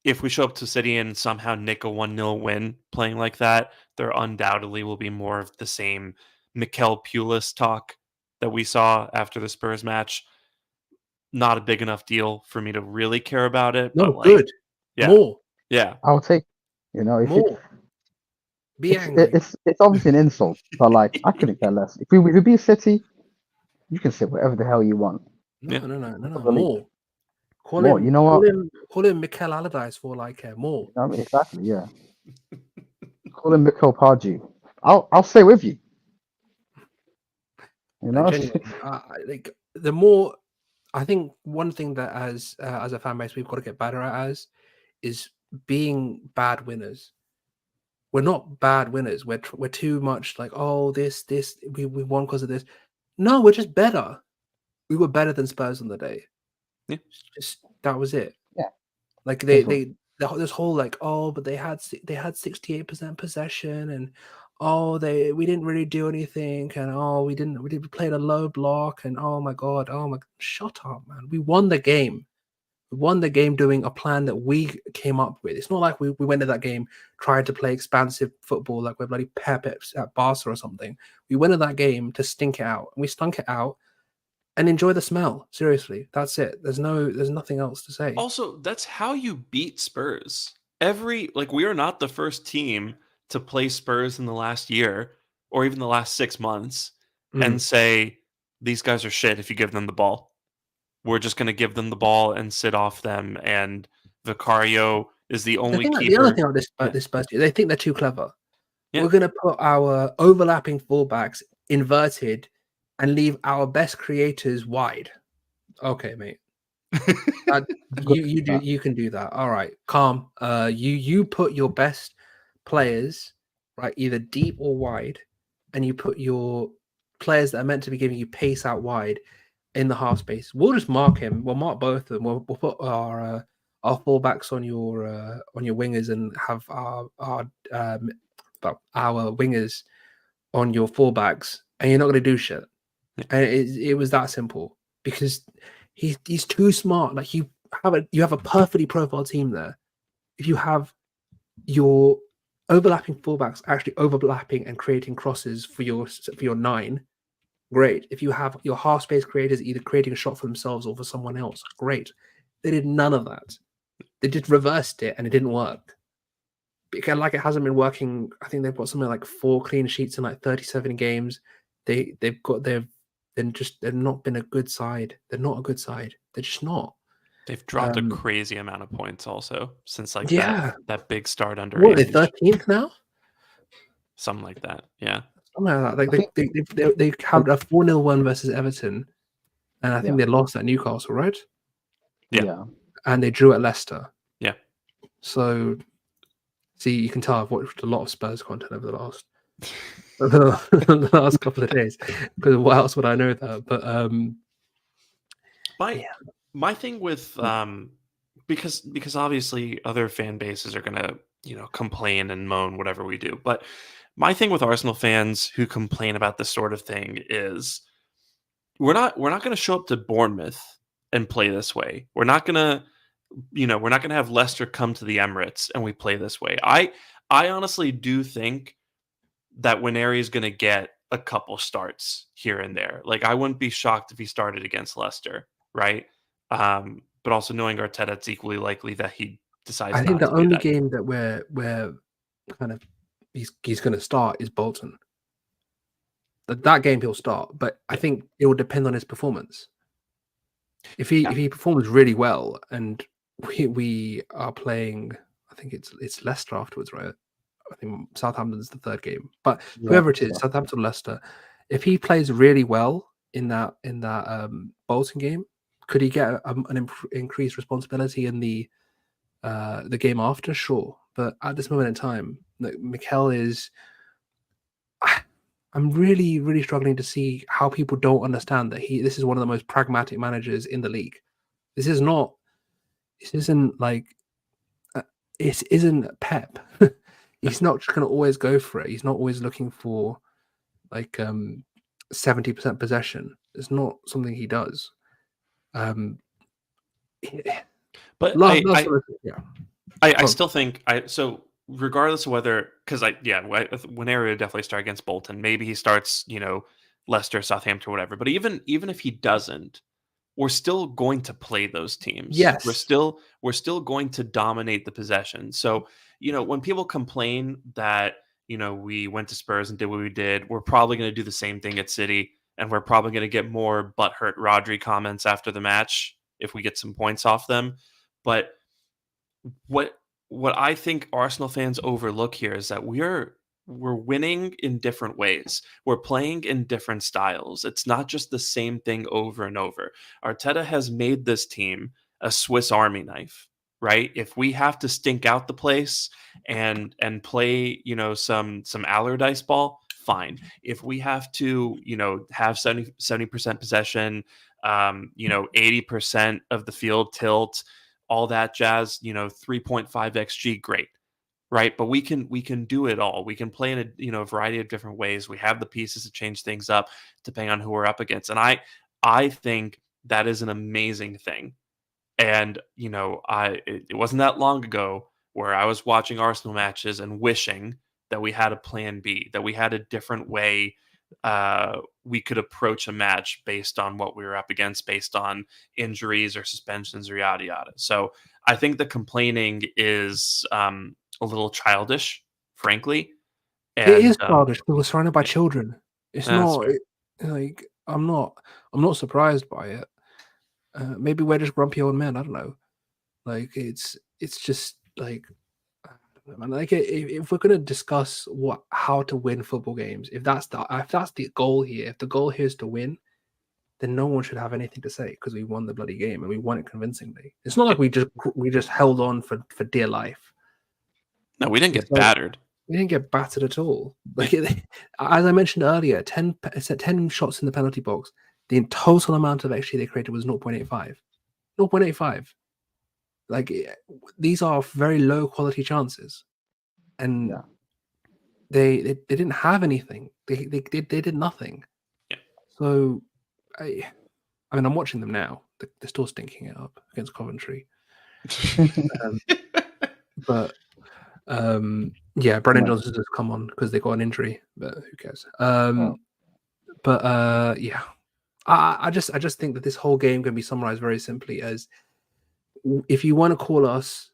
if we show up to City and somehow nick a 1-0 win playing like that, there undoubtedly will be more of the same Mikel Pulis talk that we saw after the Spurs match. Not a big enough deal for me to really care about it, No, but like, good. yeah, More. yeah, I'll take, if it, More. Be angry. it's obviously an insult, but like I couldn't care less. If we beat City, you can say whatever the hell you want. No, Yeah. no. the league. More. Call More, him. you know what? Call him Mikel Allardyce for all I care. More. Exactly, yeah. Call him Mikel Pardew. I'll stay with you. Genuinely, like the more. I think one thing that as a fan base we've got to get better at is being bad winners. We're not bad winners. We're too much like, oh, this we won because of this. No, we're just better. We were better than Spurs on the day. Yeah. Just that was it. Yeah. Like Simple. this whole like, oh, but they had 68% possession, and oh, we didn't really do anything, and oh, we played a low block, and oh my god, shut up, man. We won the game. We won the game doing a plan that we came up with. It's not like we went to that game trying to play expansive football like we're bloody Pep at Barca or something. We went to that game to stink it out, and we stunk it out and enjoy the smell. Seriously, that's it. There's nothing else to say. Also, that's how you beat Spurs. We are not the first team to play Spurs in the last year or even the last 6 months and say these guys are shit if you give them the ball. We're just going to give them the ball and sit off them, and Vicario is the only The keeper. other thing about this Spurs team, they think they're too clever. Yeah. We're going to put our overlapping fullbacks inverted and leave our best creators wide. Okay, mate. You can do that. All right, calm. You put your best players right either deep or wide, and you put your players that are meant to be giving you pace out wide in the half space. We'll just mark him. We'll mark both of them. We'll put our fullbacks on your wingers and have our wingers on your fullbacks, and you're not going to do shit. And it was that simple because he's too smart. Like you have a perfectly profiled team there. If you have your overlapping fullbacks actually overlapping and creating crosses for your 9, great. If you have your half space creators either creating a shot for themselves or for someone else, great. They did none of that. They just reversed it and it didn't work. Because like it hasn't been working. I think they've got something like 4 clean sheets in like 37 games. They're not been a good side. They're not a good side. They're just not. They've dropped a crazy amount of points also since like that big start under. What, they're 13th now? Something like that. Yeah. Something like that. Like they had a 4-0 win versus Everton, and I think they lost at Newcastle, right? Yeah. And they drew at Leicester. Yeah. So, see, you can tell I've watched a lot of Spurs content over the last couple of days. Because what else would I know that? But my thing with because obviously other fan bases are gonna complain and moan whatever we do, but my thing with Arsenal fans who complain about this sort of thing is we're not going to show up to Bournemouth and play this way. We're not going to have Leicester come to the Emirates and we play this way. I honestly do think that Wineri is going to get a couple starts here and there. Like I wouldn't be shocked if he started against Leicester, right? But also knowing Arteta, it's equally likely that he decides. I think the only game that we're kind of he's going to start is Bolton. That game he'll start, but I think it will depend on his performance. If he performs really well, and we are playing, I think it's Leicester afterwards, right? I think Southampton's the third game, but whoever it is, Southampton or Leicester, if he plays really well in that Bolton game, could he get an increased responsibility in the game after? Sure, but at this moment in time, Mikel is. I'm really, really struggling to see how people don't understand that this is one of the most pragmatic managers in the league. This isn't Pep. He's not just going to always go for it. He's not always looking for 70% possession. It's not something he does. But I still think regardless of whether, because Wineri would definitely start against Bolton. Maybe he starts, Leicester, Southampton, whatever. But even if he doesn't, we're still going to play those teams. Yes, we're still going to dominate the possession. So when people complain that we went to Spurs and did what we did, we're probably going to do the same thing at City, and we're probably going to get more butthurt Rodri comments after the match if we get some points off them. But what I think Arsenal fans overlook here is that we're winning in different ways. We're playing in different styles. It's not just the same thing over and over. Arteta has made this team a Swiss Army knife, right? If we have to stink out the place and play, some Allardyce ball, fine. If we have to, have 70% possession, 80% of the field tilt, all that jazz, 3.5 XG, great, right? But we can do it all. We can play in a variety of different ways. We have the pieces to change things up depending on who we're up against, and I think that is an amazing thing. And it wasn't that long ago where I was watching Arsenal matches and wishing that we had a plan B, that we had a different way we could approach a match based on what we were up against, based on injuries or suspensions or yada yada. So I think the complaining is a little childish, frankly. And, it is childish because we're surrounded by children. It's not I'm not surprised by it. Maybe we're just grumpy old men. I don't know. It's just if we're going to discuss how to win football games, if that's the goal here, if the goal here is to win, then no one should have anything to say because we won the bloody game and we won it convincingly. It's not like we just held on for dear life. No, we didn't get battered. We didn't get battered at all. Like as I mentioned earlier, 10 shots in the penalty box. The total amount of XG they created was 0.85. 0.85. Like these are very low quality chances, and Yeah. they didn't have anything. They did nothing. Yeah. So I mean, I'm watching them now. They're still stinking it up against Coventry. But yeah, Brennan Johnson has come on because they got an injury, but who cares? But yeah, I just think that this whole game can be summarized very simply as, if you want to call us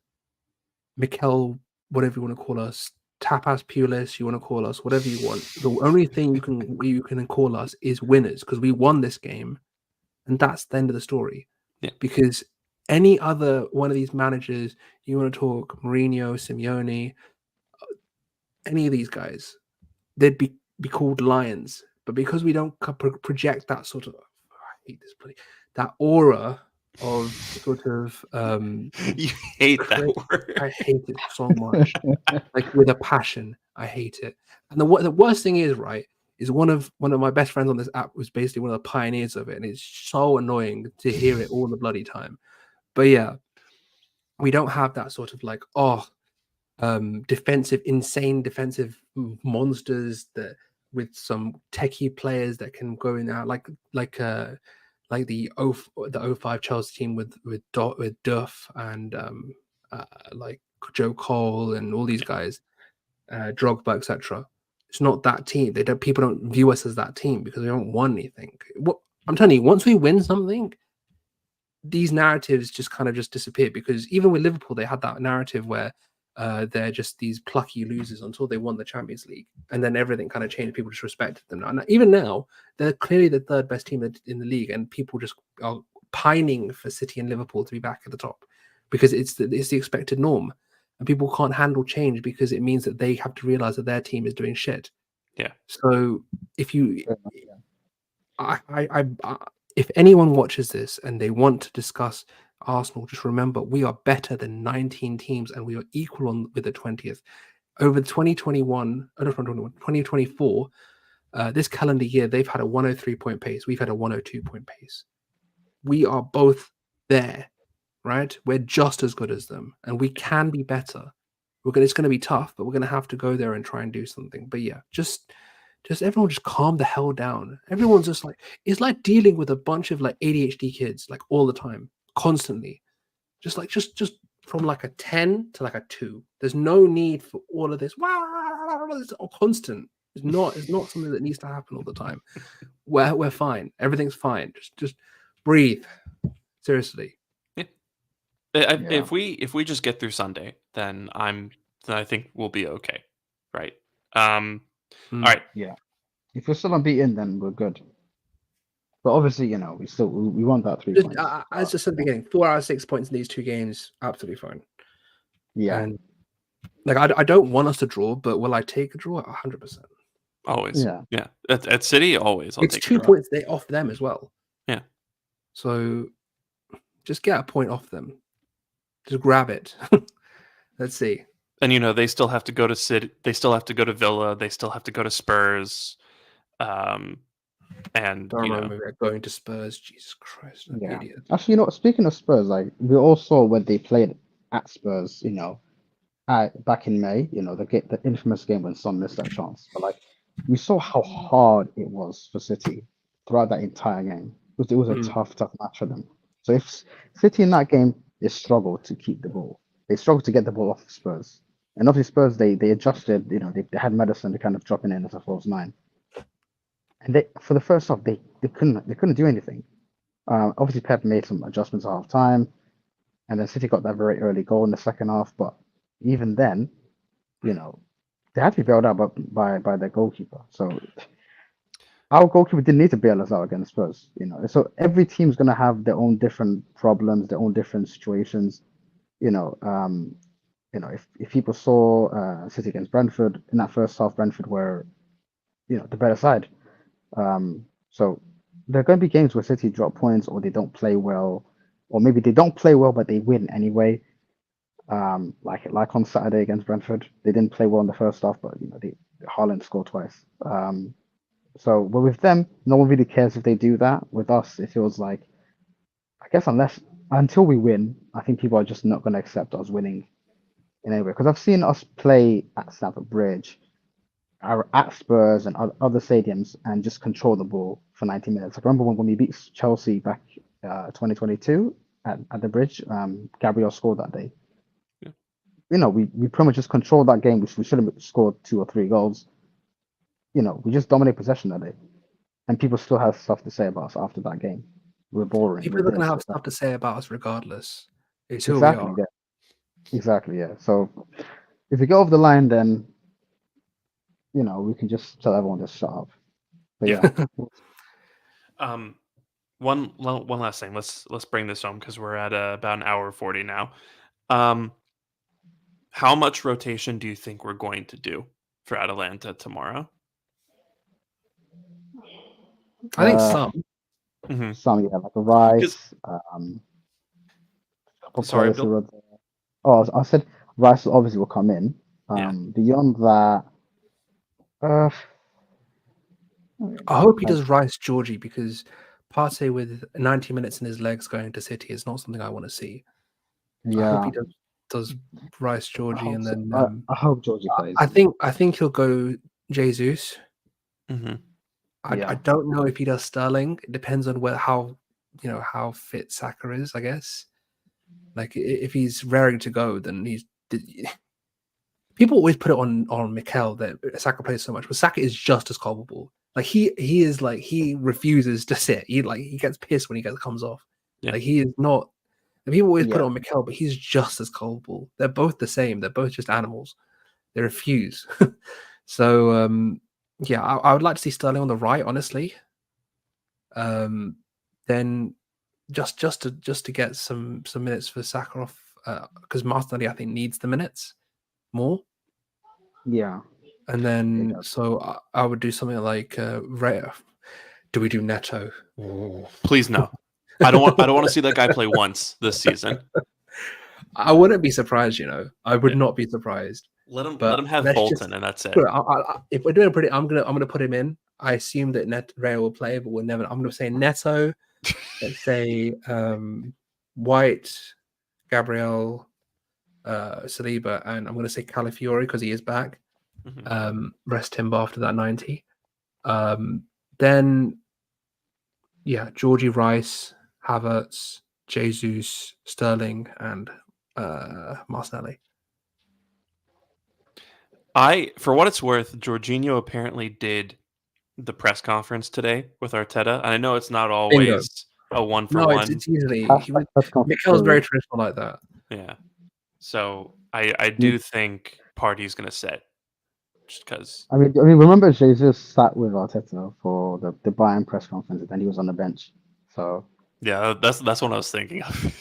Mikel, whatever you want to call us, Tapas Pulis, you want to call us whatever you want. The only thing you can call us is winners, because we won this game, and that's the end of the story. Yeah. Because any other one of these managers, you want to talk Mourinho, Simeone, any of these guys, they'd be called lions. But because we don't project that sort of, I hate this bloody, that aura of sort of You hate that word. I hate it so much. Like with a passion, I hate it. And the worst thing is, right, is one of my best friends on this app was basically one of the pioneers of it, and it's so annoying to hear it all the bloody time. But yeah, we don't have that sort of like, insane defensive monsters that with some techie players that can go in there, like the 05 Chelsea team with Duff and like Joe Cole and all these guys, Drogba, etc. It's not that team. People don't view us as that team because we haven't won anything. What I'm telling you, once we win something, these narratives just kind of just disappear, because even with Liverpool, they had that narrative where they're just these plucky losers until they won the Champions League, and then everything kind of changed. People just respected them now. And even now, they're clearly the third best team in the league, and people just are pining for City and Liverpool to be back at the top because it's the expected norm, and people can't handle change because it means that they have to realize that their team is doing shit. Yeah. So if you, if anyone watches this and they want to discuss Arsenal, just remember we are better than 19 teams and we are equal with the 20th. Over 2024, this calendar year, they've had a 103-point pace. We've had a 102-point pace. We are both there, right? We're just as good as them, and we can be better. It's going to be tough, but we're going to have to go there and try and do something. But yeah, just everyone just calm the hell down. Everyone's just like, it's like dealing with a bunch of like ADHD kids, like all the time, constantly. Just from like a 10 to like a 2. There's no need for all of this. It's all constant. It's not something that needs to happen all the time. We're fine. Everything's fine. Just breathe. Seriously. If we just get through Sunday, then I think we'll be okay. Right. All right. Yeah. If we're still unbeaten, then we're good. But obviously, we want that 3 points. As I said at the beginning, 4 out of 6 points in these 2 games, absolutely fine. Yeah. And like I don't want us to draw, but will I take a draw? 100%. Always. Yeah. At City, always. It's 2 points off them as well. Yeah. So just get a point off them. Just grab it. Let's see. And they still have to go to City. They still have to go to Villa. They still have to go to Spurs. And don't remember going to Spurs. Jesus Christ, I'm an idiot. Actually, speaking of Spurs, like we all saw when they played at Spurs, back in May, the infamous game when Son missed that chance. But like we saw how hard it was for City throughout that entire game. It was a tough match for them. So if City in that game, they struggled to keep the ball. They struggled to get the ball off Spurs. And obviously Spurs, they adjusted, they had Maddison to kind of dropping in as a false 9. And for the first half, they couldn't do anything. Obviously Pep made some adjustments at half time, and then City got that very early goal in the second half. But even then, they had to be bailed out by their goalkeeper. So our goalkeeper didn't need to bail us out against Spurs. So every team's gonna have their own different problems, their own different situations. If people saw City against Brentford in that first half, Brentford were, the better side. So there are going to be games where City drop points, or they don't play well, or maybe they don't play well but they win anyway. Like on Saturday against Brentford. They didn't play well in the first half, but Haaland scored twice. So, but with them, no one really cares if they do that. With us, it feels like, I guess, until we win, I think people are just not going to accept us winning in any way. Because I've seen us play at Stamford Bridge, at Spurs and other stadiums, and just control the ball for 90 minutes. I remember when we beat Chelsea back 2022 at the Bridge. Gabriel scored that day. Yeah. We pretty much just controlled that game, which we should have scored 2 or 3 goals. We just dominate possession that day. And people still have stuff to say about us after that game. We're boring. People are going to have stuff to say about us regardless. It's who we are. Yeah. Exactly, yeah. So if we get over the line, then we can just tell everyone to shut up. But yeah. One last thing. Let's bring this home because we're at about an hour 40 now. How much rotation do you think we're going to do for Atalanta tomorrow? I think some. Mm-hmm. Some, yeah, like a Rice. Sorry, Bill? I said Rice obviously will come in. Beyond that, I hope he does Rice Georgie, because Partey with 90 minutes in his legs going to City is not something I want to see. Yeah. I hope he does Rice Georgie, and then I hope Georgie plays. I think he'll go Jesus. Mm-hmm. I don't know if he does Sterling. It depends on how fit Saka is, I guess. Like, if he's raring to go, then people always put it on Mikel that Saka plays so much, but Saka is just as culpable. Like, he is like, he refuses to sit. He gets pissed when he comes off. Yeah. Like, he is not. And people always put it on Mikel, but he's just as culpable. They're both the same. They're both just animals. They refuse. So yeah, I would like to see Sterling on the right, honestly. Then just to get some minutes for Saka off, because Martinelli, I think, needs the minutes more. Yeah. And then so I would do something like do we do Neto? Please no. I don't want to see that guy play once this season. I wouldn't be surprised, I would not be surprised. Let him have Bolton, and that's it. If we're doing I'm gonna put him in. I assume that Ray will play, but I'm gonna say Neto. Let's say White, Gabriel, Saliba, and I'm gonna say Calafiori because he is back. Mm-hmm. Rest him after that 90. Then Georgie, Rice, Havertz, Jesus, Sterling, and Martinelli. For what it's worth, Jorginho apparently did the press conference today with Arteta, and I know it's not always a one for one. It's usually Mikel's very traditional like that. Yeah, so I do think Partey's going to sit, just because. I mean, remember Jesus sat with Arteta for the Bayern press conference, and then he was on the bench. So yeah, that's what I was thinking of.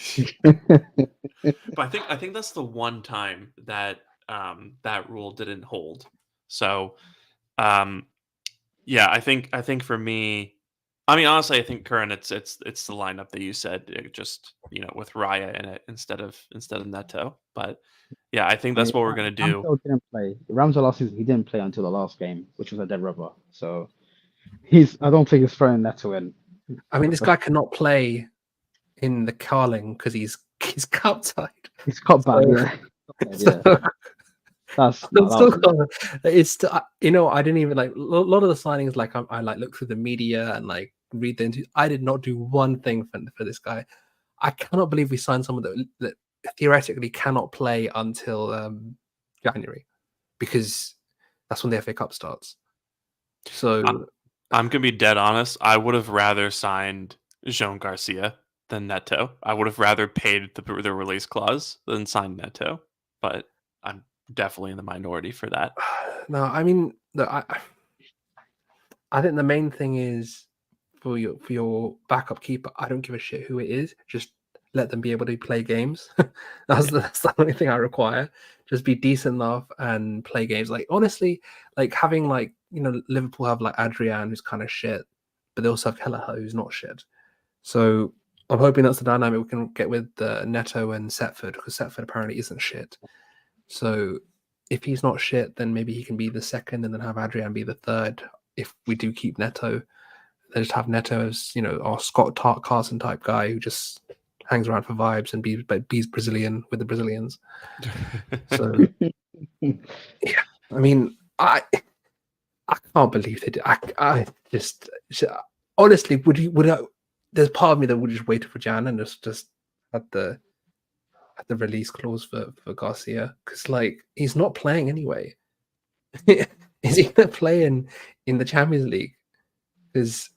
But I think that's the one time that that rule didn't hold. So yeah, I think for me, I mean, honestly, I think current it's the lineup that you said, just with Raya in it instead of Neto. But yeah, I think that's what we're gonna do. Ramsdale didn't play. Ramsdale last season, he didn't play until the last game, which was a dead rubber. So I don't think he's throwing Neto in. I mean, this guy cannot play in the Carling because he's cup tied. He's cut back, yeah. It's I didn't even a lot of the signings. Like I look through the media and read the interview. I did not do one thing for this guy. I cannot believe we signed someone that theoretically cannot play until January, because that's when the FA Cup starts. So I'm gonna be dead honest. I would have rather signed Jean Garcia than Neto. I would have rather paid the release clause than signed Neto, but I'm definitely in the minority for that. No, I mean, I think the main thing is for your backup keeper, I don't give a shit who it is. Just let them be able to play games. That's the only thing I require. Just be decent enough and play games. Like, honestly, having Liverpool have Adrian, who's kind of shit, but they also have Kelleher, who's not shit. So I'm hoping that's the dynamic we can get with Neto and Setford, because Setford apparently isn't shit. So if he's not shit, then maybe he can be the second, and then have Adrian be the third. If we do keep Neto, then just have Neto as our Scott Carson type guy who just hangs around for vibes and be's Brazilian with the Brazilians. So yeah, I mean, I can't believe they did. I just honestly, there's part of me that would just wait for Jan and just had the release clause for Garcia, because like he's not playing anyway. Is he gonna play in the Champions League? Because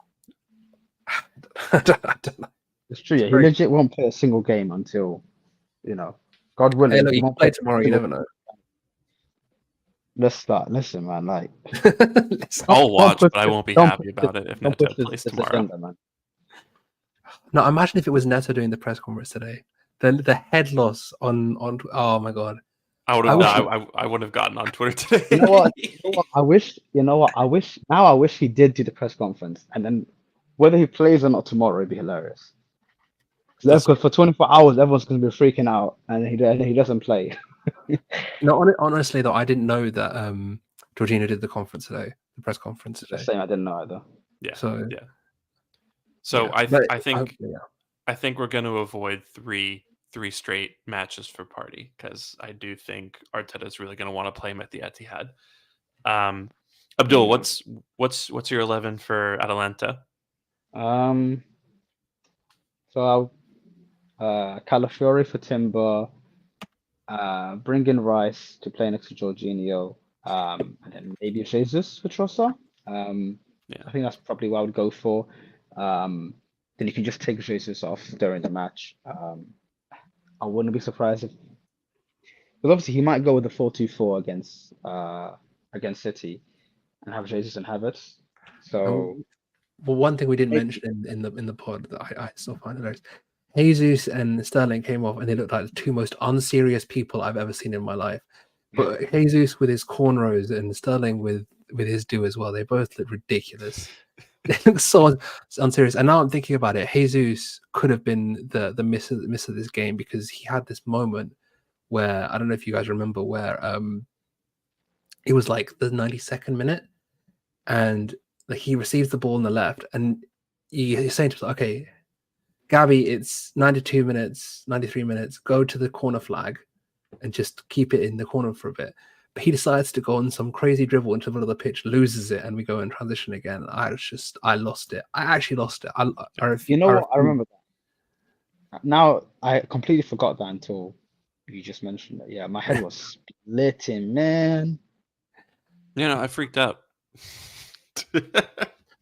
I don't know. It's true. Yeah, he legit won't play a single game until, God willing. Hey, look, he you can won't play tomorrow. You never know. Let's start. Listen, man. Like, I'll watch, but I won't be don't happy push about it if don't Neto push plays this tomorrow. agenda, man. No, imagine if it was Neto doing the press conference today. The head loss on. Oh my god. I would have gotten on Twitter today. You know what? I wish. Now I wish he did do the press conference, and then whether he plays or not tomorrow, it'd be hilarious. Because for 24 hours, everyone's going to be freaking out, and he doesn't play. No, honestly though, I didn't know that Jorginho did the conference today, the press conference today. Just saying, I didn't know either. Yeah. So yeah. So yeah. I think we're going to avoid three straight matches for Party, because I do think Arteta is really going to want to play him at the Etihad. Abdul, what's your 11 for Atalanta? So Calafiori for Timber, bring in Rice to play next to Jorginho, and then maybe Jesus for Trossard. I think that's probably what I would go for. Then you can just take Jesus off during the match. I wouldn't be surprised if, because obviously he might go with the 4-2-4 against City and have Jesus and Havertz. So well, one thing we didn't mention in the pod that I still find hilarious: Jesus and Sterling came off and they looked like the two most unserious people I've ever seen in my life. But Jesus with his cornrows and Sterling with his do as well, they both look ridiculous. They look so unserious. And now I'm thinking about it, Jesus could have been the miss of this game, because he had this moment where, I don't know if you guys remember, where it was like the 92nd minute and like he receives the ball on the left and he's saying to himself, okay, Gabby, it's 92 minutes, 93 minutes, go to the corner flag and just keep it in the corner for a bit. But he decides to go on some crazy dribble into the middle of the pitch, loses it, and we go in transition again. I lost it. I actually lost it. I remember that. Now, I completely forgot that until you just mentioned it. Yeah, my head was splitting, man. I freaked out.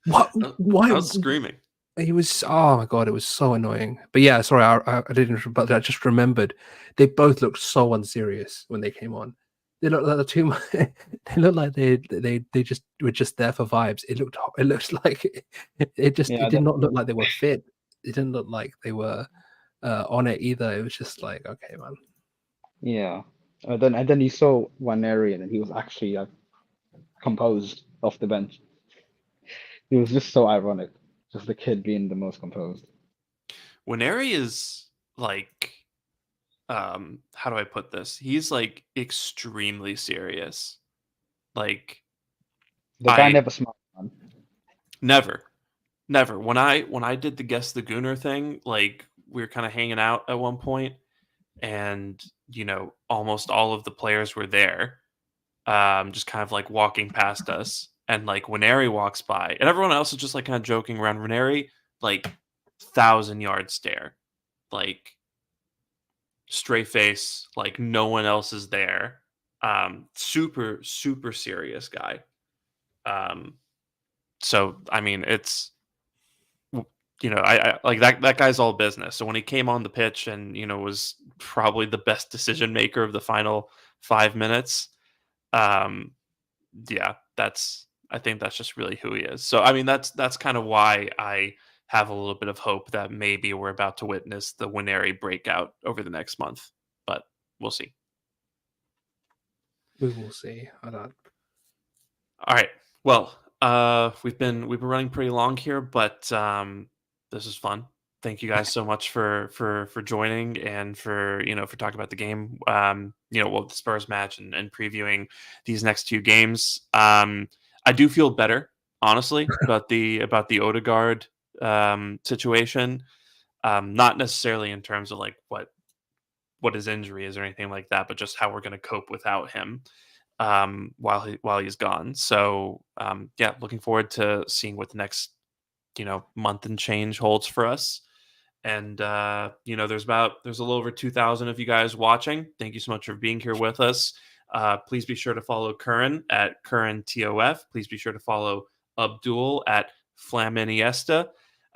What? Why? I was screaming. He was, oh my god, it was so annoying. But yeah, sorry, I didn't, but I just remembered they both looked so unserious when they came on. They looked like the two. They looked like they just were just there for vibes. It looked like it did not look like they were fit. It didn't look like they were on it either. It was just like, okay, man. Yeah, and then you saw Waneri, and he was actually composed off the bench. It was just so ironic. Just the kid being the most composed. Waneri is like, how do I put this? He's like extremely serious. Like, the guy never smiled, man. Never. When I did the Guess the Gooner thing, like we were kind of hanging out at one point, and almost all of the players were there, just kind of like walking past us. And like Waneri walks by, and everyone else is just like kind of joking around. Waneri, like 1,000-yard stare, like straight face, like no one else is there. Super super serious guy. So I mean, it's I like that guy's all business. So when he came on the pitch and was probably the best decision maker of the final 5 minutes, yeah, I think that's just really who he is. So I mean, that's kind of why I have a little bit of hope that maybe we're about to witness the Waneri breakout over the next month, but we'll see. We will see. I don't. All right. Well, we've been running pretty long here, but this is fun. thank you guys so much for joining and for for talking about the game. Well, the Spurs match and previewing these next two games. I do feel better, honestly, about the Odegaard situation. Not necessarily in terms of like what his injury is or anything like that, but just how we're going to cope without him while he's gone. So yeah, looking forward to seeing what the next month and change holds for us. And there's a little over 2,000 of you guys watching. Thank you so much for being here with us. Please be sure to follow Curran at Curran TOF. Please be sure to follow Abdul at Flaminiesta.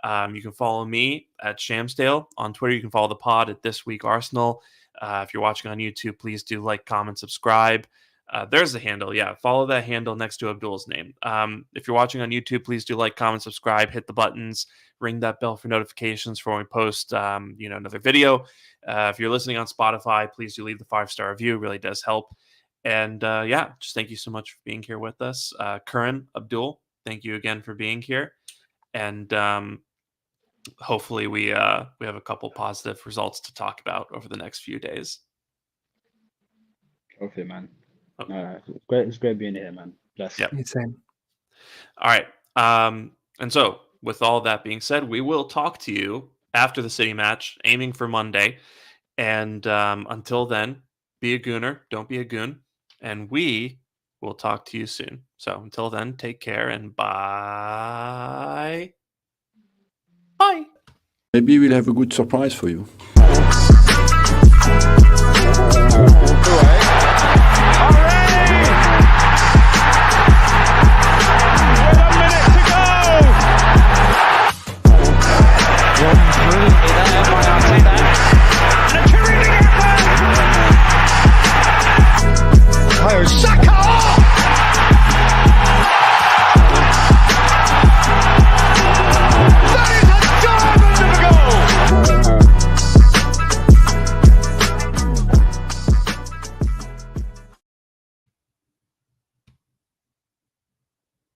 You can follow me at Shamsdale on Twitter. You can follow the pod at This Week Arsenal. If you're watching on YouTube, please do like, comment, subscribe. There's the handle. Yeah, follow that handle next to Abdul's name. If you're watching on YouTube, please do like, comment, subscribe, hit the buttons, ring that bell for notifications for when we post, another video. If you're listening on Spotify, please do leave the 5-star review. It really does help. And yeah, just thank you so much for being here with us. Curran, Abdul, thank you again for being here. And hopefully we have a couple positive results to talk about over the next few days. Hopefully, man. It's great. It's great being here, man. Bless. Yep. Same. All right. And so, with all that being said, we will talk to you after the City match, aiming for Monday. And until then, be a gooner. Don't be a goon. And we will talk to you soon. So until then, take care and bye. Bye. Maybe we'll have a good surprise for you.